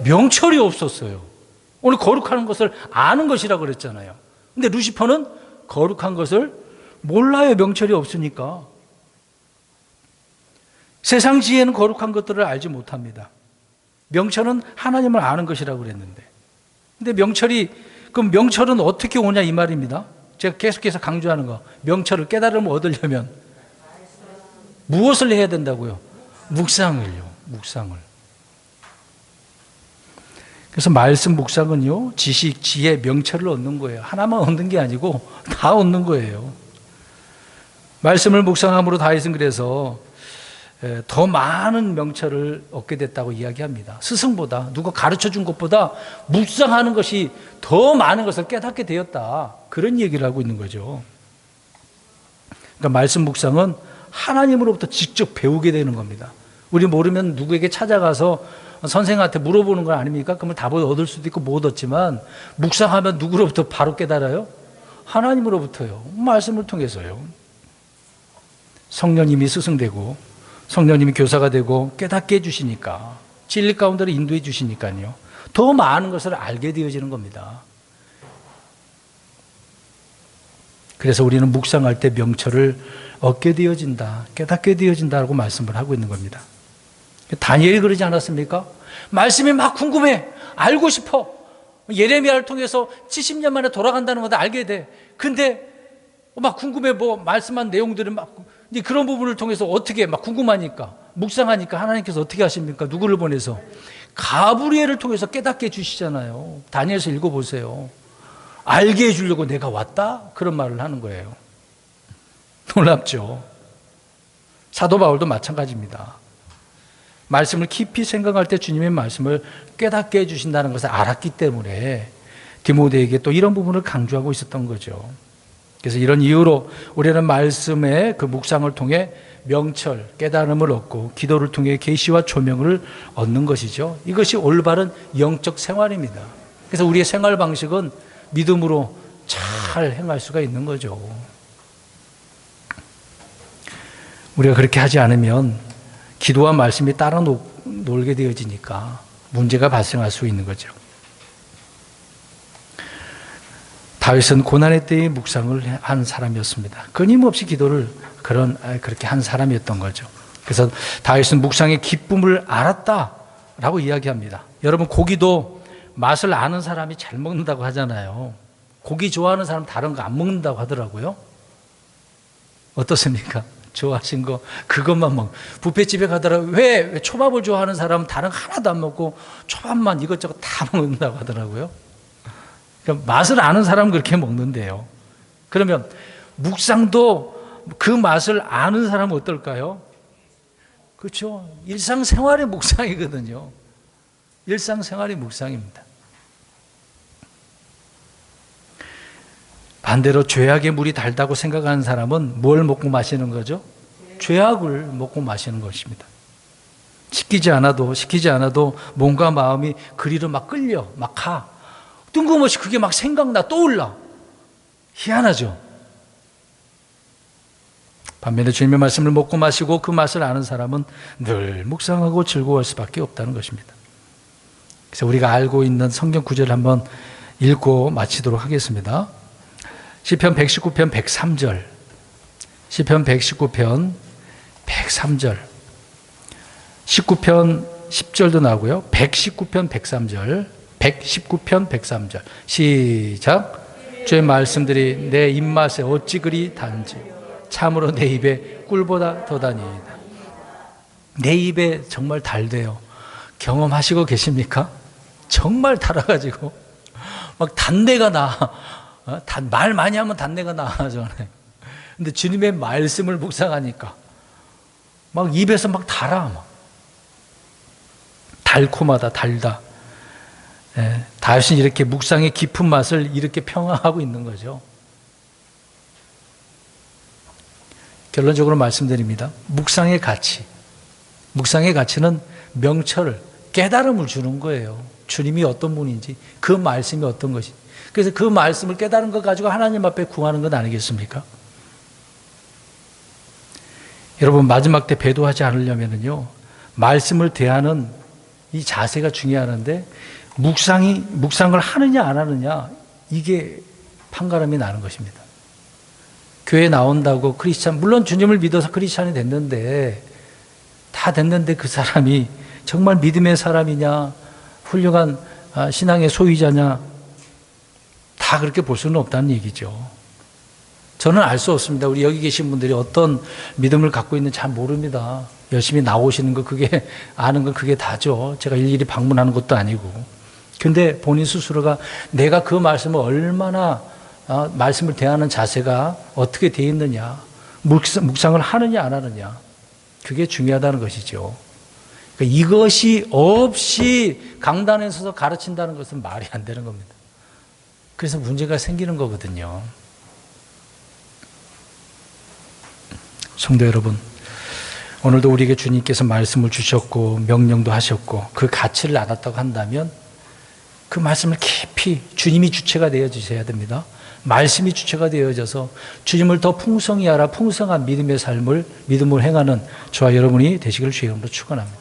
명철이 없었어요. 오늘 거룩한 것을 아는 것이라고 그랬잖아요. 근데 루시퍼는 거룩한 것을 몰라요. 명철이 없으니까. 세상 지혜는 거룩한 것들을 알지 못합니다. 명철은 하나님을 아는 것이라고 그랬는데. 근데 그럼 명철은 어떻게 오냐 이 말입니다. 제가 계속해서 강조하는 거. 명철을 깨달음을 얻으려면 무엇을 해야 된다고요? 묵상을요. 묵상을. 그래서 말씀 묵상은요, 지식, 지혜, 명철을 얻는 거예요. 하나만 얻는 게 아니고 다 얻는 거예요. 말씀을 묵상함으로 다윗은 그래서 더 많은 명철을 얻게 됐다고 이야기합니다. 스승보다, 누가 가르쳐 준 것보다 묵상하는 것이 더 많은 것을 깨닫게 되었다. 그런 얘기를 하고 있는 거죠. 그러니까 말씀 묵상은 하나님으로부터 직접 배우게 되는 겁니다. 우리 모르면 누구에게 찾아가서 선생한테 물어보는 거 아닙니까? 그러면 답을 얻을 수도 있고 못 얻지만, 묵상하면 누구로부터 바로 깨달아요? 하나님으로부터요. 말씀을 통해서요. 성령님이 스승되고 성령님이 교사가 되고 깨닫게 해주시니까, 진리 가운데로 인도해 주시니까요, 더 많은 것을 알게 되어지는 겁니다. 그래서 우리는 묵상할 때 명철을 얻게 되어진다, 깨닫게 되어진다라고 말씀을 하고 있는 겁니다. 다니엘이 그러지 않았습니까? 말씀이 막 궁금해, 알고 싶어. 예레미야를 통해서 70년 만에 돌아간다는 것도 알게 돼. 근데 막 궁금해, 말씀한 내용들을 그런 부분을 통해서 어떻게 막 궁금하니까, 묵상하니까 하나님께서 어떻게 하십니까? 누구를 보내서? 가브리엘을 통해서 깨닫게 해주시잖아요. 다니엘서 읽어보세요. 알게 해주려고 내가 왔다? 그런 말을 하는 거예요. 놀랍죠? 사도 바울도 마찬가지입니다. 말씀을 깊이 생각할 때 주님의 말씀을 깨닫게 해주신다는 것을 알았기 때문에 디모데에게 또 이런 부분을 강조하고 있었던 거죠. 그래서 이런 이유로 우리는 말씀의 그 묵상을 통해 명철, 깨달음을 얻고 기도를 통해 계시와 조명을 얻는 것이죠. 이것이 올바른 영적 생활입니다. 그래서 우리의 생활 방식은 믿음으로 잘 행할 수가 있는 거죠. 우리가 그렇게 하지 않으면 기도와 말씀이 따라 놀게 되어지니까 문제가 발생할 수 있는 거죠. 다윗은 고난의 때에 묵상을 한 사람이었습니다. 끊임없이 기도를 그렇게 한 사람이었던 거죠. 그래서 다윗은 묵상의 기쁨을 알았다라고 이야기합니다. 여러분, 고기도 맛을 아는 사람이 잘 먹는다고 하잖아요. 고기 좋아하는 사람 다른 거 안 먹는다고 하더라고요. 어떻습니까? 좋아하신 거 그것만 먹. 뷔페집에 가더라고요. 왜 초밥을 좋아하는 사람은 다른 거 하나도 안 먹고 초밥만 이것저것 다 먹는다고 하더라고요. 그러니까 맛을 아는 사람은 그렇게 먹는데요. 그러면 묵상도 그 맛을 아는 사람은 어떨까요? 그렇죠. 일상생활의 묵상이거든요. 일상생활의 묵상입니다. 반대로 죄악의 물이 달다고 생각하는 사람은 뭘 먹고 마시는 거죠? 죄악을 먹고 마시는 것입니다. 시키지 않아도 몸과 마음이 그리로 막 끌려, 막 가. 뜬금없이 그게 막 생각나, 떠올라. 희한하죠? 반면에 주님의 말씀을 먹고 마시고 그 맛을 아는 사람은 늘 묵상하고 즐거워할 수밖에 없다는 것입니다. 그래서 우리가 알고 있는 성경 구절을 한번 읽고 마치도록 하겠습니다. 시편 119편 103절, 시편 119편 103절, 19편 10절도 나오고요. 119편 103절, 119편 103절. 시작. 주의 말씀들이 내 입맛에 어찌 그리 단지, 참으로 내 입에 꿀보다 더 다니이다. 내 입에 정말 달대요. 경험하시고 계십니까? 정말 달아가지고 막 단내가 나. 말 많이 하면 단내가 나잖아요. 근데 주님의 말씀을 묵상하니까 막 입에서 막 달아. 막. 달콤하다, 달다. 다윗은 이렇게 묵상의 깊은 맛을 이렇게 평화하고 있는 거죠. 결론적으로 말씀드립니다. 묵상의 가치. 묵상의 가치는 명철, 깨달음을 주는 거예요. 주님이 어떤 분인지, 그 말씀이 어떤 것인지. 그래서 그 말씀을 깨달은 것 가지고 하나님 앞에 구하는 것 아니겠습니까? 여러분, 마지막 때 배도하지 않으려면요, 말씀을 대하는 이 자세가 중요하는데, 묵상을 하느냐 안 하느냐, 이게 판가름이 나는 것입니다. 교회 나온다고 물론 주님을 믿어서 크리스찬이 됐는데, 다 됐는데 그 사람이 정말 믿음의 사람이냐, 훌륭한 신앙의 소유자냐, 다 그렇게 볼 수는 없다는 얘기죠. 저는 알 수 없습니다. 우리 여기 계신 분들이 어떤 믿음을 갖고 있는지 잘 모릅니다. 열심히 나오시는 거, 그게, 아는 건 그게 다죠. 제가 일일이 방문하는 것도 아니고. 근데 본인 스스로가 내가 그 말씀을 얼마나, 말씀을 대하는 자세가 어떻게 되어 있느냐, 묵상을 하느냐 안 하느냐, 그게 중요하다는 것이죠. 그러니까 이것이 없이 강단에 서서 가르친다는 것은 말이 안 되는 겁니다. 그래서 문제가 생기는 거거든요. 성도 여러분, 오늘도 우리에게 주님께서 말씀을 주셨고 명령도 하셨고 그 가치를 알았다고 한다면 그 말씀을 깊이 주님이 주체가 되어 주셔야 됩니다. 말씀이 주체가 되어져서 주님을 더 풍성히 알아 풍성한 믿음의 삶을 믿음으로 행하는 저와 여러분이 되시기를 주의 이름으로 축원합니다.